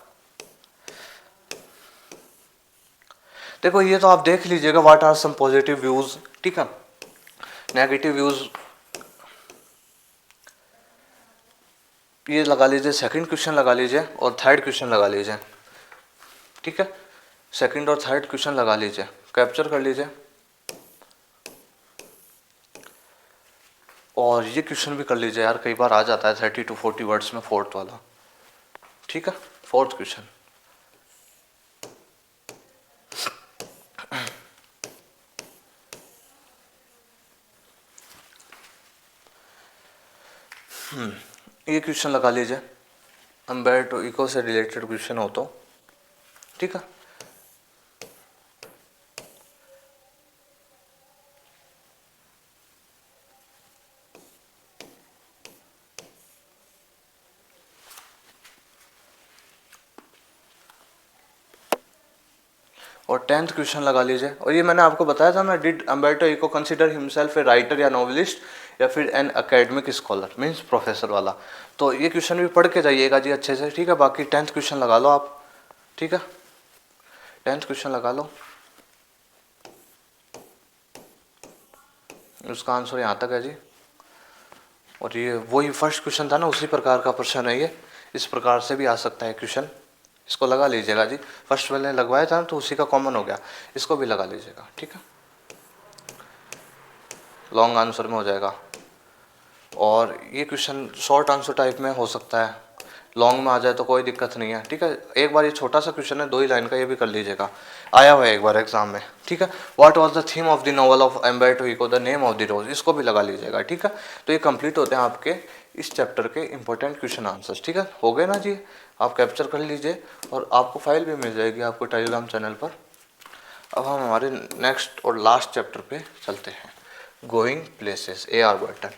देखो ये तो आप देख लीजिएगा, what are some positive views, ठीक है, नेगेटिव व्यूज ये लगा लीजिए, सेकंड क्वेश्चन लगा लीजिए और थर्ड क्वेश्चन लगा लीजिए, ठीक है, सेकंड और थर्ड क्वेश्चन लगा लीजिए, कैप्चर कर लीजिए। और ये क्वेश्चन भी कर लीजिए यार, कई बार आ जाता है 30 to 40 वर्ड्स में, फोर्थ वाला, ठीक है, फोर्थ क्वेश्चन। ये क्वेश्चन लगा लीजिए, अम्बेर्टो इको से रिलेटेड क्वेश्चन हो तो, ठीक है। और 10th क्वेश्चन लगा लीजिए। और ये मैंने आपको बताया था ना, did Umberto Eco consider himself a writer या नॉवलिस्ट या फिर an academic scholar, means professor वाला। तो ये क्वेश्चन भी पढ़ के जाइएगा जी अच्छे से, ठीक है। बाकी 10th क्वेश्चन लगा लो आप, ठीक है, 10th क्वेश्चन लगा लो, उसका आंसर यहाँ तक है जी। और ये वही फर्स्ट क्वेश्चन था ना, उसी प्रकार का प्रश्न है ये, इस प्रकार से भी आ सकता है क्वेश्चन, इसको लगा लीजिएगा जी। फर्स्ट वाले लगवाया था तो उसी का कॉमन हो गया, इसको भी लगा लीजिएगा, ठीक है, लॉन्ग आंसर में हो जाएगा। और ये क्वेश्चन शॉर्ट आंसर टाइप में हो सकता है, लॉन्ग में आ जाए तो कोई दिक्कत नहीं है, ठीक है। एक बार ये छोटा सा क्वेश्चन है 2 ही लाइन का, ये भी कर लीजिएगा, आया हुआ है एक बार एग्जाम में, ठीक है। What was the theme of the novel of Umberto Eco, the name of the rose, इसको भी लगा लीजिएगा, ठीक है। तो ये कंप्लीट होते हैं आपके इस चैप्टर के इंपॉर्टेंट क्वेश्चन आंसर्स, ठीक है, हो गए ना जी। आप कैप्चर कर लीजिए और आपको फाइल भी मिल जाएगी आपको टेलीग्राम चैनल पर। अब हम हमारे नेक्स्ट और लास्ट चैप्टर पे चलते हैं, गोइंग प्लेसेस, AR बर्टन,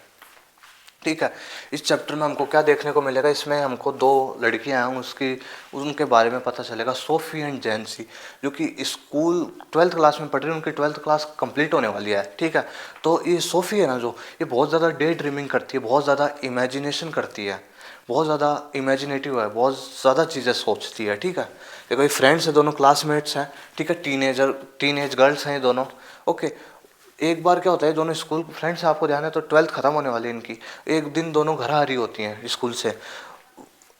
ठीक है। इस चैप्टर में हमको क्या देखने को मिलेगा, इसमें हमको 2 लड़कियां हैं उनके बारे में पता चलेगा, सोफी एंड जैंसी, जो कि स्कूल 12th क्लास में पढ़ रही है, उनकी 12th क्लास कंप्लीट होने वाली है, ठीक है। तो ये सोफी है ना, जो ये बहुत ज़्यादा डे ड्रीमिंग करती है, बहुत ज़्यादा इमेजिनेशन करती है, बहुत ज़्यादा इमेजिनेटिव है, बहुत ज़्यादा चीज़ें सोचती है, ठीक है। देखो ये फ्रेंड्स है, दोनों क्लासमेट्स हैं, ठीक है, टीनेज गर्ल्स हैं ये दोनों, ओके। एक बार क्या होता है, दोनों स्कूल फ्रेंड्स, आपको ध्यान है तो 12th खत्म होने वाली है इनकी, एक दिन दोनों घर आ रही होती हैं स्कूल से,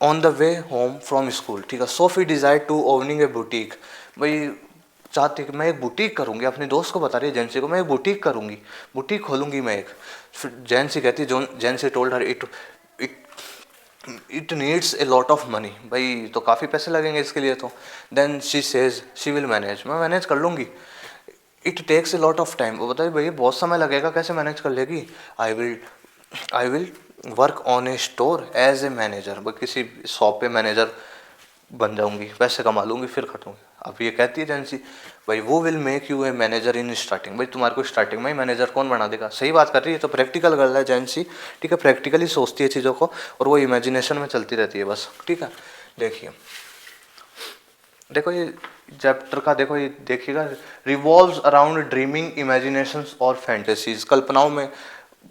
on the way home from school, ठीक है। Sophie desire to owning a boutique, भाई चाहती कि मैं एक बुटीक करूँगी, अपने दोस्त को बता रही है जेंसी को, मैं एक बुटीक करूँगी, बुटीक खोलूँगी मैं एक। फिर जेंसी कहती है, Jansie told her it it needs a lot of money, भाई तो काफ़ी पैसे लगेंगे इसके लिए तो। Then she says she will manage, मैं मैनेज कर लूँगी। It takes a lot of time, वो बताइए भैया बहुत समय लगेगा, कैसे मैनेज कर लेगी। I will work on a store as a manager, भाई किसी शॉप पे मैनेजर बन जाऊंगी, पैसे कमा लूंगी, फिर कटूंगी। अब ये कहती है एजेंसी, भाई वो will make U a manager in starting, भाई तुम्हारे को स्टार्टिंग में ही मैनेजर कौन बना देगा। सही बात कर रही है, तो प्रैक्टिकल गर्ल है एजेंसी, ठीक है, प्रैक्टिकली सोचती है चीज़ों को और वो इमेजिनेशन में चलती रहती है बस, ठीक है। देखिए देखो ये चैप्टर का, देखो ये देखिएगा, रिवॉल्व्स अराउंड ड्रीमिंग, इमेजिनेशंस और फैंटेसीज, कल्पनाओं में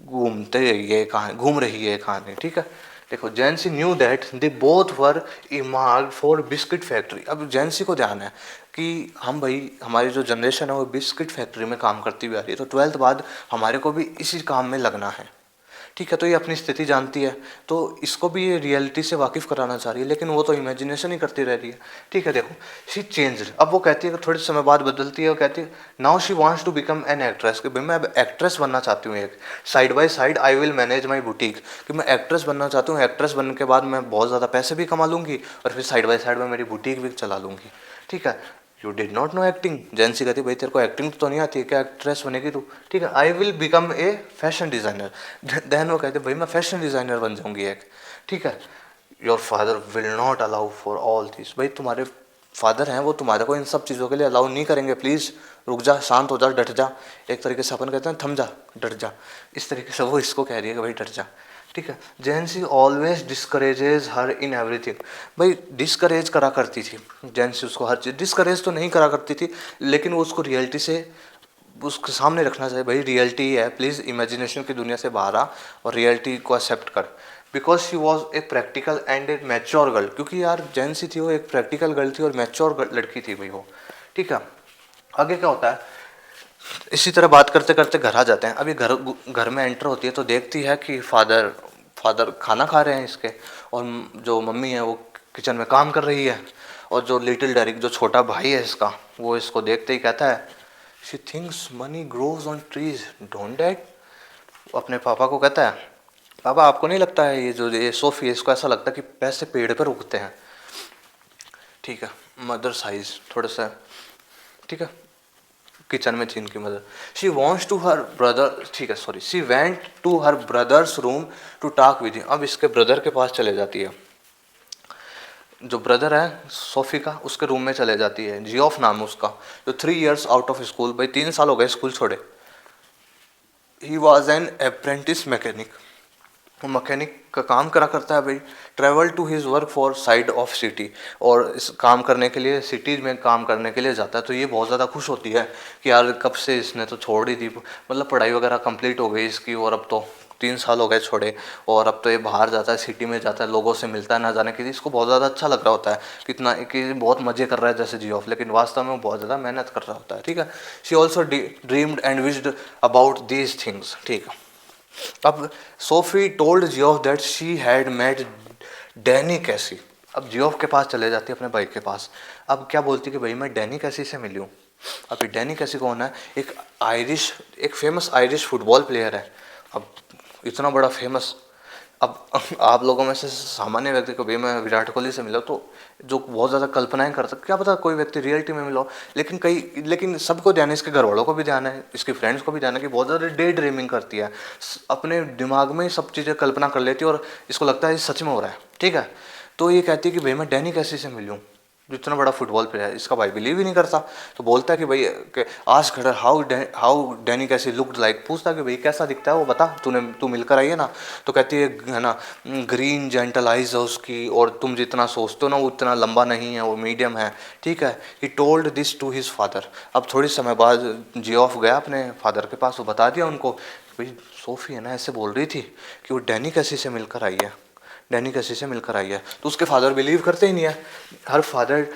घूम रही है कहानी, ठीक है। देखो Jansie knew that they both were earmarked for biscuit factory. अब जेंसी को ध्यान है कि हम भाई हमारी जो जनरेशन है वो बिस्किट फैक्ट्री में काम करती हुई आ रही है, तो 12th बाद हमारे को भी इसी काम में लगना है, ठीक है। तो ये अपनी स्थिति जानती है, तो इसको भी ये रियलिटी से वाकिफ़ कराना चाह रही है, लेकिन वो तो इमेजिनेशन ही करती रह रही है, ठीक है। देखो शी चेंज्ड, अब वो कहती है कि थोड़े समय बाद बदलती है, वो कहती है now she wants to become an actress, कि भाई मैं अब एक्ट्रेस बनना चाहती हूँ एक, side by side I will manage my boutique, कि मैं एक्ट्रेस बनना चाहती हूँ, एक्ट्रेस बनने के बाद मैं बहुत ज़्यादा पैसे भी कमा लूँगी और फिर साइड बाय साइड में मेरी बुटीक भी चला लूँगी, ठीक है। You did not know acting, Jansie कहती भाई तेरे को एक्टिंग तो नहीं आती है, क्या एक्ट्रेस बनेगी तू, ठीक है। I will become a fashion designer, then वो कहते भाई मैं फैशन डिज़ाइनर बन जाऊंगी एक, ठीक है। Your father will not allow for all this, भाई तुम्हारे फादर हैं वो तुम्हारे को इन सब चीज़ों के लिए अलाउ नहीं करेंगे, प्लीज़ रुक जा, शांत हो जा, डट जा। एक तरीके से अपन कहते हैं थम जा, डट जा, इस तरीके से वो इसको कह रही है कि भाई डट जा, ठीक है। जैनसी ऑलवेज डिस्करेजेज हर इन एवरीथिंग, भाई डिस्करेज करा करती थी जैनसी उसको हर चीज़, डिस्करेज तो नहीं करा करती थी लेकिन वो उसको रियलिटी से उसके सामने रखना चाहिए, भाई रियलिटी है, प्लीज़ इमेजिनेशन की दुनिया से बाहर आ और रियलिटी को एक्सेप्ट कर। Because she was a practical and A mature girl, क्योंकि यार जैनसी थी वो एक प्रैक्टिकल गर्ल थी और मैच्योर लड़की थी भाई वो, ठीक है। आगे क्या होता है, इसी तरह बात करते करते घर आ जाते हैं। अभी घर में एंटर होती है तो देखती है कि फादर खाना खा रहे हैं इसके, और जो मम्मी है वो किचन में काम कर रही है, और जो लिटिल डेरिक जो छोटा भाई है इसका, वो इसको देखते ही कहता है she thinks money grows on trees don't dad. अपने पापा को कहता है पापा आपको नहीं लगता है ये सोफ़ी है, इसको ऐसा लगता है कि पैसे पेड़ पर उगते हैं, ठीक है। मदर साइज थोड़ा सा, ठीक है, किचन में थी इनकी mother. She wants to her brother, ठीक है sorry, she went to her brother's room to talk with him. अब इसके ब्रदर के पास चले जाती है, जो ब्रदर है सोफी का उसके रूम में चले जाती है, जियोफ नाम है उसका, जो 3 years आउट ऑफ स्कूल, भाई 3 साल हो गए स्कूल छोड़े। He was an apprentice mechanic, वो मैकेनिक का काम करा करता है भाई। Travel to his work for side of city, और इस काम करने के लिए सिटीज़ में काम करने के लिए जाता है। तो ये बहुत ज़्यादा खुश होती है कि यार कब से इसने तो छोड़ ही दी, मतलब पढ़ाई वगैरह कंप्लीट हो गई इसकी, और अब तो 3 साल हो गए छोड़े, और अब तो ये बाहर जाता है, सिटी में जाता है, लोगों से मिलता है, ना जाने के लिए इसको बहुत ज़्यादा अच्छा लग रहा होता है कितना कि बहुत मज़े कर रहा है जैसे जियो ऑफ, लेकिन वास्तव में वो बहुत ज़्यादा मेहनत कर रहा होता है, ठीक है। She also dreamed and wished about these things, ठीक है। अब Sophie told Geoff that she had met Danny Casey. अब जियोफ के पास चले जाती है अपने भाई के पास, अब क्या बोलती कि भाई मैं डैनी कैसी से मिली हूँ। अभी डैनी कैसी कौन है, एक फेमस आयरिश फुटबॉल प्लेयर है। अब इतना बड़ा फेमस, अब आप लोगों में से सामान्य व्यक्ति को भी मैं विराट कोहली से मिला तो जो बहुत ज़्यादा कल्पनाएं कर सकते, क्या पता कोई व्यक्ति रियलिटी में मिला हो, लेकिन सबको ध्यान है, इसके घर वालों को भी ध्यान है, इसके फ्रेंड्स को भी ध्यान है कि बहुत ज़्यादा डे ड्रीमिंग करती है, अपने दिमाग में सब चीज़ें कल्पना कर लेती है और इसको लगता है ये सच में हो रहा है, ठीक है। तो ये कहती है कि भाई मैं डैनी कैसी से मिली हूँ, जो इतना बड़ा फुटबॉल प्लेयर है। इसका भाई बिलीव ही नहीं करता, तो बोलता है कि भाई आज खड़ा हाउ डैनी कैसी लुक्ड लाइक, पूछता है कि भाई कैसा दिखता है वो बता, तू मिलकर आई है ना। तो कहती है ना ग्रीन जेंटल आइज है उसकी, और तुम जितना सोचते हो ना वो उतना लंबा नहीं है, वो मीडियम है, ठीक है। He told this to his father. अब थोड़ी समय बाद जियोफ गया अपने फादर के पास, वो बता दिया उनको भाई सोफी है ना ऐसे बोल रही थी कि वो डैनी कैसी से मिलकर आई है, डैनी कैसी से मिलकर आई है। तो उसके फादर बिलीव करते ही नहीं है, हर फादर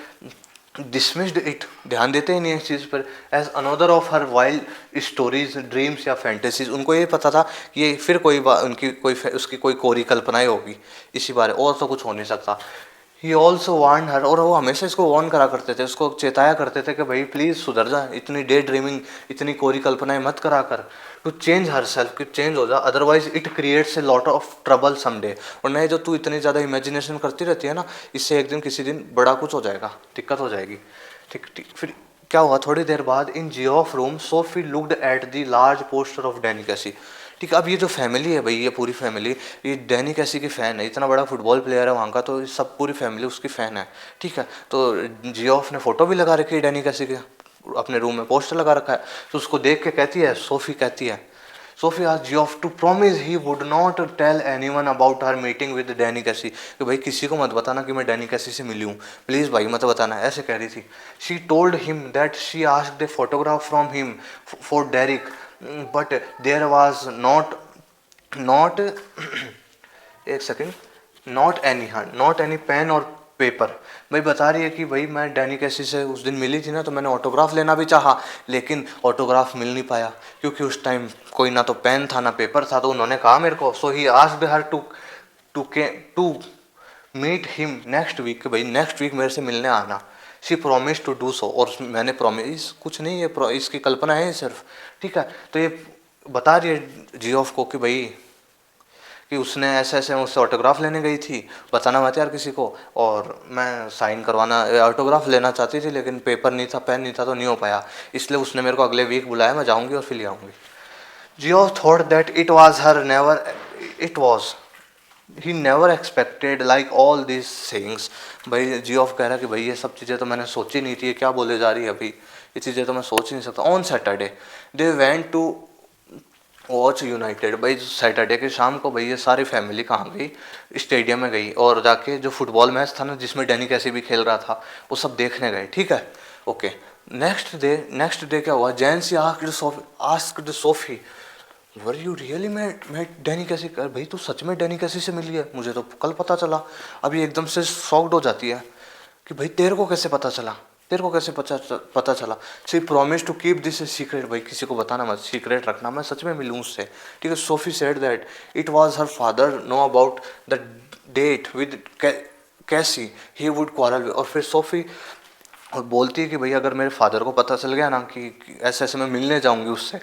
डिसमिस्ड इट, ध्यान देते ही नहीं है इस चीज़ पर, as another of her wild stories dreams या फैंटेसीज। उनको ये पता था कि ये फिर उसकी कोई कोरी कल्पनाएं होगी इसी बारे, और तो कुछ हो नहीं सकता। ही ऑल्सो वार्न हर, और वो हमेशा इसको वार्न करा करते थे, उसको चेताया करते थे कि भाई प्लीज़ सुधर जा, इतनी डे ड्रीमिंग, इतनी कोरी कल्पनाएं मत करा कर, टू चेंज हर सेल्फ, कि चेंज हो जा, otherwise it creates a lot of trouble someday. और नहीं जो तू इतनी ज़्यादा इमेजिनेशन करती रहती है ना, इससे एक दिन किसी दिन बड़ा कुछ हो जाएगा, दिक्कत हो जाएगी, ठीक ठीक। फिर क्या हुआ, थोड़ी देर बाद in Geoff room Sophie looked at the large poster of Danny Casey, ठीक है। अब ये जो फैमिली है भाई, ये पूरी फैमिली ये डैनी कैसी की फ़ैन है, इतना बड़ा फुटबॉल प्लेयर है वहाँ का, तो सब पूरी फैमिली उसकी फ़ैन है, ठीक है। तो जियोफ ने फ़ोटो भी लगा रखी है डैनी कैसी के, अपने रूम में पोस्टर लगा रखा है। तो उसको देख के कहती है सोफी आज Geoff to promise he would not tell anyone about her meeting with Danny Casey, कि भाई किसी को मत बताना कि मैं डैनी कैसी से मिली हूँ, प्लीज़ भाई मत बताना, ऐसे कह रही थी। She told him that she asked a photograph from him for Derrick, but there was not एक सेकेंड, नॉट एनी पेन और पेपर। भाई बता रही है कि भाई मैं डैनी कैसी से उस दिन मिली थी ना, तो मैंने ऑटोग्राफ लेना भी चाहा, लेकिन ऑटोग्राफ मिल नहीं पाया, क्योंकि उस टाइम कोई ना तो पेन था ना पेपर था। तो उन्होंने कहा मेरे को, so he asked her to meet him next week, कि भाई नेक्स्ट वीक मेरे से मिलने आना। She promise to do so, और मैंने प्रोमिस कुछ नहीं है, इसकी कल्पना है सिर्फ, ठीक है। तो ये बता रही है जियोफ को कि भाई कि उसने ऐसे ऐसे मुझसे ऑटोग्राफ लेने गई थी, बताना मत यार किसी को, और मैं साइन करवाना ऑटोग्राफ लेना चाहती थी लेकिन पेपर नहीं था, पेन नहीं था, तो नहीं हो पाया, इसलिए उसने मेरे को अगले वीक बुलाया, मैं जाऊँगी और फिर ले आऊँगी। Geoff thought that it was her never, it was, he never expected like all this things. भाई जियोफ कह रहा है कि भाई ये सब चीज़ें तो मैंने सोची नहीं थी, ये क्या बोले जा रही है अभी, ये चीज़ें तो मैं सोच ही नहीं सकता। On Saturday they went to watch United, भाई सैटरडे की शाम को भाई ये सारी फैमिली कहाँ गई, स्टेडियम में गई, और जाके जो फुटबॉल मैच था ना जिसमें डैनी कैसी भी खेल रहा था वो सब देखने गए, ठीक है, ओके। नेक्स्ट डे क्या हुआ, Jain asked Sophie were you really, मैं डैनी कैसी कर, भाई तू सच में डैनी कैसी से मिली है, मुझे तो कल पता चला। अभी एकदम से शॉक्ड हो जाती है कि भाई तेरे को कैसे पता चला, तेरे को कैसे पता चला। She promise to keep this a secret, भाई किसी को बताना मत, सीक्रेट रखना, मैं सच में मिलूँ उससे, ठीक है। Sophie said that it was her father know about the date with Casey he would quarrel, और फिर सोफी और बोलती है कि भाई अगर मेरे फादर को पता चल गया ना कि ऐसे ऐसे मैं मिलने जाऊंगी उससे,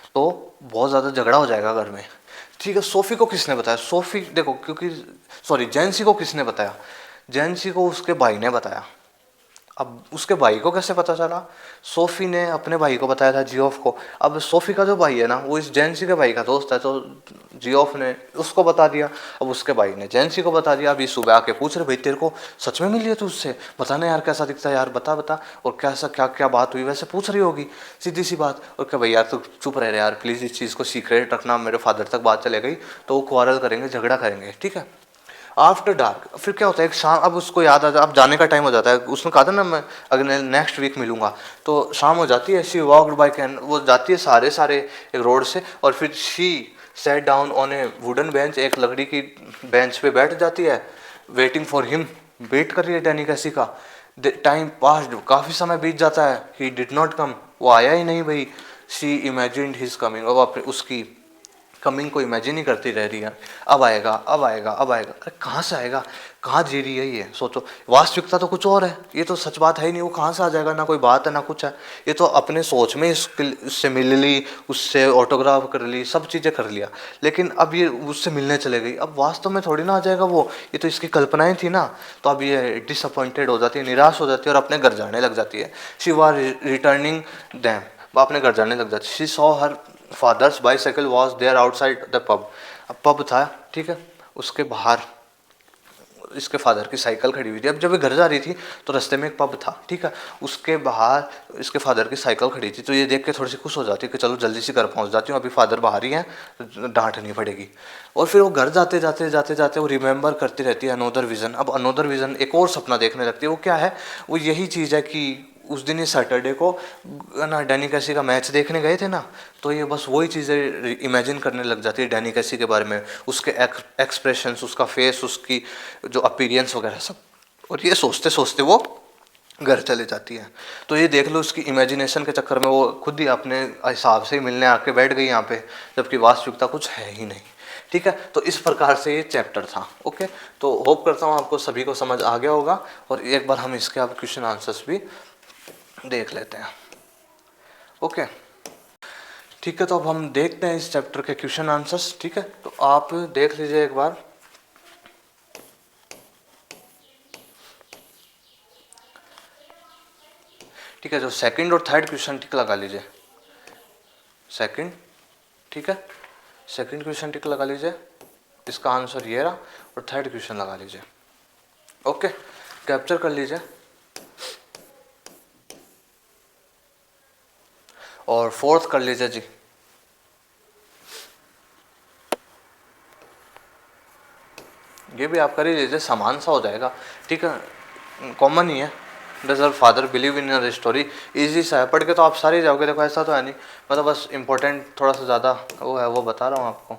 तो बहुत ज़्यादा झगड़ा हो जाएगा घर में, ठीक है। सोफ़ी को किसने बताया, सोफ़ी देखो क्योंकि सॉरी जैंसी को किसने बताया, जैंसी को उसके भाई ने बताया। अब उसके भाई को कैसे पता चला, सोफ़ी ने अपने भाई को बताया था जियोफ को। अब सोफ़ी का जो भाई है ना वो इस जैंसी के भाई का दोस्त है, तो जियोफ ने उसको बता दिया, अब उसके भाई ने जैंसी को बता दिया। अभी सुबह आके पूछ रहे भाई तेरे को सच में मिली है तू उससे, बताना यार कैसा दिखता है यार, बता बता, और कैसा क्या क्या बात हुई, वैसे पूछ रही होगी सीधी सी बात। और क्या भाई यार तू चुप रह यार प्लीज़, इस चीज़ को सीक्रेट रखना, मेरे फादर तक बात चले गई तो वो क्वारल करेंगे, झगड़ा करेंगे, ठीक है। आफ्टर डार्क फिर क्या होता है, एक शाम, अब उसको याद आ, अब जाने का टाइम हो जाता है, उसने कहा था ना मैं अगले नेक्स्ट वीक मिलूंगा, तो शाम हो जाती है। शी वॉकड बाय कैन, वो जाती है सारे एक रोड से, और फिर she said down on A wooden bench, एक लकड़ी की बेंच पे बैठ जाती है, वेटिंग फॉर हिम, वेट कर रही है डैनी कैसी का। टाइम पास्ड, काफ़ी समय बीत जाता है, ही डिड नॉट कम, वो आया ही नहीं भाई। शी इमेजिन्ड हिज कमिंग, अब अपने उसकी कमिंग को इमेजिन ही करती रह रही है, अब आएगा अब आएगा अब आएगा, अरे कहाँ से आएगा, कहाँ जी रही है ये, सोचो वास्तविकता तो कुछ और है, ये तो सच बात है ही नहीं, वो कहाँ से आ जाएगा, ना कोई बात है ना कुछ है, ये तो अपने सोच में उससे मिल ली, उससे ऑटोग्राफ कर ली, सब चीज़ें कर लिया, लेकिन अब ये उससे मिलने चले गई, अब वास्तव में थोड़ी ना आ जाएगा वो, ये तो इसकी कल्पनाएं थी ना। तो अब ये डिसअपॉइंटेड हो जाती है, निराश हो जाती है, और अपने घर जाने लग जाती है। शी वाज रिटर्निंग दैम, वो अपने घर जाने लग जाती। She saw her father's bicycle was there outside the pub, अब पब था, ठीक है, उसके बाहर इसके फादर की साइकिल खड़ी हुई थी। अब जब ये घर जा रही थी तो रास्ते में एक पब था, ठीक है, उसके बाहर इसके फादर की साइकिल खड़ी थी, तो ये देख के थोड़ी सी खुश हो जाती है कि चलो जल्दी से घर पहुंच जाती हूँ, अभी फादर बाहर ही हैं, डांट नहीं पड़ेगी। और फिर वो घर जाते जाते जाते जाते वो रिमेंबर करती रहती है अनोदर विजन, अब अनोदर विजन एक और सपना देखने लगती है। वो क्या है, वो यही चीज़ है कि उस दिन ही सैटरडे को ना डैनी कैसी का मैच देखने गए थे ना, तो ये बस वही चीज़ें इमेजिन करने लग जाती है डैनी कैसी के बारे में, उसके एक्सप्रेशंस, उसका फेस, उसकी जो अपीरियंस वगैरह सब, और ये सोचते सोचते वो घर चले जाती है। तो ये देख लो उसकी इमेजिनेशन के चक्कर में वो खुद ही अपने हिसाब से ही मिलने आके बैठ गई यहाँ पे, जबकि वास्तविकता कुछ है ही नहीं, ठीक है। तो इस प्रकार से ये चैप्टर था, ओके। तो होप करता हूँ आपको सभी को समझ आ गया होगा, और एक बार हम इसके आप क्वेश्चन आंसर्स भी देख लेते हैं, ओके, ठीक है। तो अब हम देखते हैं इस चैप्टर के क्वेश्चन आंसर्स, ठीक है, तो आप देख लीजिए एक बार। ठीक है, जो सेकंड और थर्ड क्वेश्चन टिक लगा लीजिए, सेकंड, ठीक है, सेकंड क्वेश्चन टिक लगा लीजिए, इसका आंसर ये रहा, और थर्ड क्वेश्चन लगा लीजिए, ओके, कैप्चर कर लीजिए। और फोर्थ कर लीजिए जी, ये भी आप कर ही लीजिए, समान सा हो जाएगा, ठीक है, कॉमन ही है। Does our father believe in your story, easy सा है, पढ़ के तो आप सारे जाओगे, देखो ऐसा तो है नहीं, मतलब बस इंपॉर्टेंट थोड़ा सा ज़्यादा वो है, वो बता रहा हूँ आपको,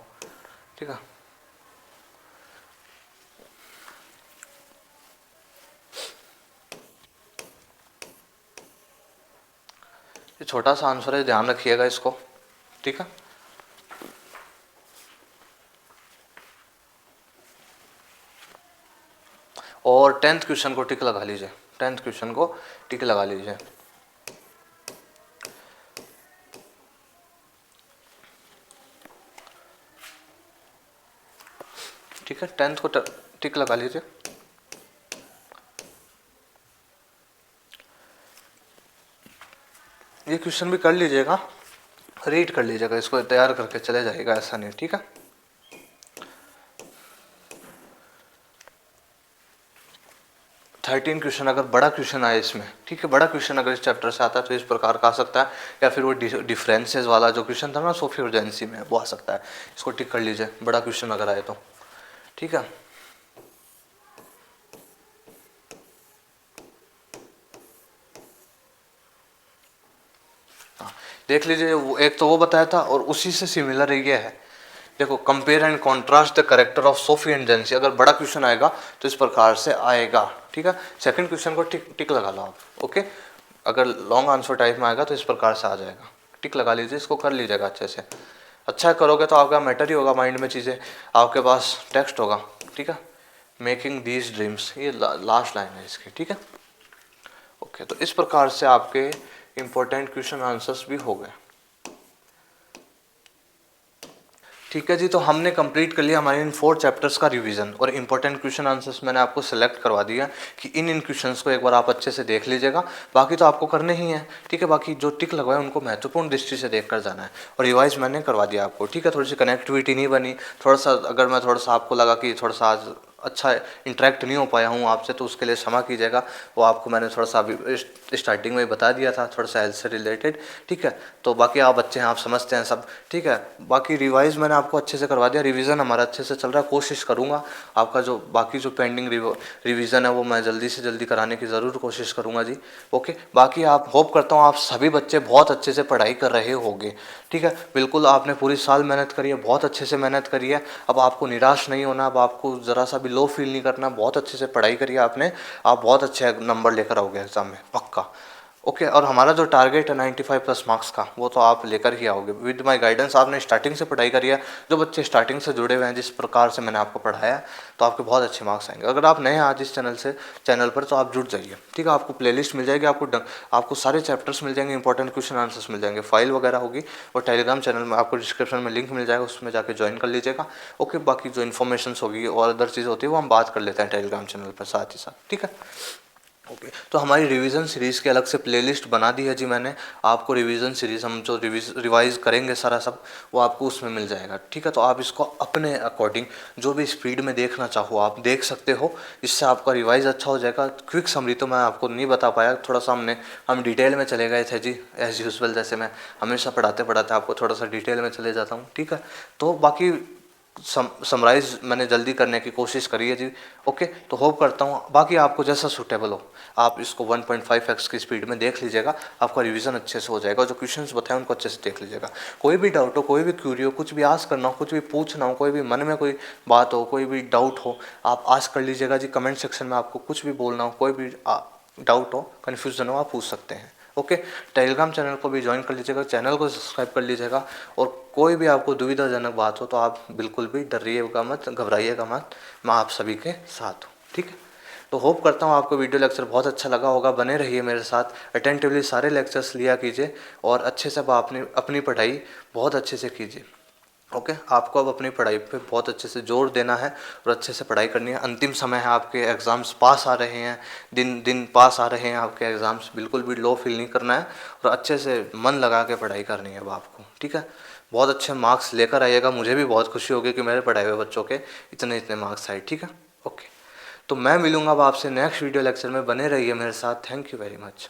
ठीक है। ये छोटा सा आंसर है, ध्यान रखिएगा इसको, ठीक है। और टेंथ क्वेश्चन को टिक लगा लीजिए, टेंथ क्वेश्चन को टिक लगा लीजिए। ठीक है, 10th को टिक लगा लीजिए। ये क्वेश्चन भी कर लीजिएगा, रीड कर लीजिएगा, इसको तैयार करके चले जाइएगा, ऐसा नहीं, ठीक है। 13 क्वेश्चन अगर बड़ा क्वेश्चन आए इसमें, ठीक है, बड़ा क्वेश्चन अगर इस चैप्टर से आता है तो इस प्रकार का आ सकता है, या फिर वो डिफरेंसेस वाला जो क्वेश्चन था ना सोफी और जेंसी में, वो आ सकता है। इसको टिक कर लीजिए, बड़ा क्वेश्चन अगर आए तो, ठीक है। देख लीजिए, वो एक तो वो बताया था और उसी से सिमिलर ये है। देखो, compare and contrast the character of Sophie and Jansie, अगर बड़ा क्वेश्चन आएगा तो इस प्रकार से आएगा, ठीक है। सेकंड क्वेश्चन को टिक टिक लगा लो आप, ओके। अगर लॉन्ग आंसर टाइप में आएगा तो इस प्रकार से आ जाएगा, टिक लगा लीजिए, इसको कर लीजिएगा अच्छे से। अच्छा करोगे तो आपका मैटर ही होगा माइंड में चीज़ें, आपके पास टेक्स्ट होगा, ठीक है। मेकिंग दीज ड्रीम्स, ये लास्ट लाइन है इसकी, ठीक है, ओके। तो इस प्रकार से आपके इंपॉर्टेंट क्वेश्चन आंसर्स भी हो गए, ठीक है जी। तो हमने कंप्लीट कर लिया हमारे इन 4 चैप्टर्स का रिवीजन, और इंपॉर्टेंट क्वेश्चन आंसर्स मैंने आपको सेलेक्ट करवा दिया कि इन क्वेश्चंस को एक बार आप अच्छे से देख लीजिएगा। बाकी तो आपको करने ही है, ठीक है। बाकी जो टिक लगवाए उनको महत्वपूर्ण दृष्टि से देख कर जाना है, और रिवाइज मैंने करवा दिया आपको, ठीक है। थोड़ी सी कनेक्टिविटी नहीं बनी, थोड़ा सा अगर मैं थोड़ा सा आपको लगा कि थोड़ा सा आज अच्छा इंटरेक्ट नहीं हो पाया हूँ आपसे, तो उसके लिए क्षमा कीजिएगा। वो आपको मैंने थोड़ा सा अभी स्टार्टिंग में ही बता दिया था, थोड़ा सा हेल्थ से रिलेटेड, ठीक है। तो बाकी आप बच्चे हैं, आप समझते हैं सब, ठीक है। बाकी रिवाइज मैंने आपको अच्छे से करवा दिया, रिवीजन हमारा अच्छे से चल रहा है। कोशिश करूँगा आपका जो बाकी जो पेंडिंग रिवीजन है वो मैं जल्दी से जल्दी कराने की ज़रूर कोशिश करूँगा जी, ओके। बाकी आप होप करता हूँ आप सभी बच्चे बहुत अच्छे से पढ़ाई कर रहे होंगे, ठीक है। बिल्कुल आपने पूरी साल मेहनत करी है, बहुत अच्छे से मेहनत करी है। अब आपको निराश नहीं होना, अब आपको ज़रा सा भी लो फील नहीं करना, बहुत अच्छे से पढ़ाई करी है आपने, आप बहुत अच्छे नंबर लेकर आओगे एग्जाम में, पक्का, ओके। और हमारा जो टारगेट है 95 प्लस मार्क्स का, वो तो आप लेकर ही आओगे विद माय गाइडेंस। आपने स्टार्टिंग से पढ़ाई करी है, जो बच्चे स्टार्टिंग से जुड़े हुए हैं जिस प्रकार से मैंने आपको पढ़ाया, तो आपके बहुत अच्छे मार्क्स आएंगे। अगर आप नए हैं आज इस चैनल पर, तो आप जुड़ जाइए, ठीक है। आपको प्लेलिस्ट मिल जाएगी, आपको सारे चैप्टर्स मिल जाएंगे, इंपॉर्टेंट क्वेश्चन आंसर्स मिल जाएंगे, फाइल वगैरह होगी, और टेलीग्राम चैनल में आपको डिस्क्रिप्शन में लिंक मिल जाएगा, उसमें जाकर ज्वाइन कर लीजिएगा, ओके। बाकी जो इन्फॉर्मेशन होगी और अदर चीज़ होती है वो हम बात कर लेते हैं टेलीग्राम चैनल पर साथ ही साथ, ठीक है, ओके। तो हमारी रिवीजन सीरीज़ के अलग से प्लेलिस्ट बना दी है जी मैंने आपको। रिवीजन सीरीज़ हम जो रिवाइज करेंगे सारा सब, वो आपको उसमें मिल जाएगा, ठीक है। तो आप इसको अपने अकॉर्डिंग जो भी स्पीड में देखना चाहो आप देख सकते हो, इससे आपका रिवाइज अच्छा हो जाएगा। क्विक समरी तो मैं आपको नहीं बता पाया, थोड़ा सा हम डिटेल में चले गए थे जी, एज यूजल, जैसे मैं हमेशा पढ़ाते पढ़ाते आपको थोड़ा सा डिटेल में चले जाता हूँ, ठीक है। तो बाकी समराइज़ मैंने जल्दी करने की कोशिश करी है जी, ओके। तो होप करता हूँ बाकी आपको जैसा सूटेबल हो आप इसको 1.5x की स्पीड में देख लीजिएगा, आपका रिवीजन अच्छे से हो जाएगा। जो क्वेश्चंस बताए उनको अच्छे से देख लीजिएगा। कोई भी डाउट हो, कोई भी क्यूरी हो, कुछ भी आस्क करना हो, कुछ भी पूछना हो, कोई भी मन में कोई बात हो, कोई भी डाउट हो, आप आस्क कर लीजिएगा जी। कमेंट सेक्शन में आपको कुछ भी बोलना हो, कोई भी डाउट हो, कन्फ्यूजन हो, आप पूछ सकते हैं, ओके। टेलीग्राम चैनल को भी ज्वाइन कर लीजिएगा, चैनल को सब्सक्राइब कर लीजिएगा, और कोई भी आपको दुविधाजनक बात हो तो आप बिल्कुल भी डरिएगा मत, घबराइएगा मत, मैं आप सभी के साथ हूँ, ठीक है। तो होप करता हूँ आपको वीडियो लेक्चर बहुत अच्छा लगा होगा। बने रहिए मेरे साथ, अटेंटिवली सारे लेक्चर्स लिया कीजिए, और अच्छे से आप अपनी पढ़ाई बहुत अच्छे से कीजिए, ओके। आपको अब अपनी पढ़ाई पे बहुत अच्छे से जोर देना है और अच्छे से पढ़ाई करनी है। अंतिम समय है, आपके एग्ज़ाम्स पास आ रहे हैं, दिन दिन पास आ रहे हैं आपके एग्ज़ाम्स, बिल्कुल भी लो फील नहीं करना है, और अच्छे से मन लगा के पढ़ाई करनी है अब आपको, ठीक है। बहुत अच्छे मार्क्स लेकर आइएगा, मुझे भी बहुत खुशी होगी कि मेरे पढ़ाए हुए बच्चों के इतने इतने मार्क्स आए, ठीक है, ओके। तो मैं मिलूँगा अब आपसे नेक्स्ट वीडियो लेक्चर में, बने रहिए मेरे साथ। Thank you very much.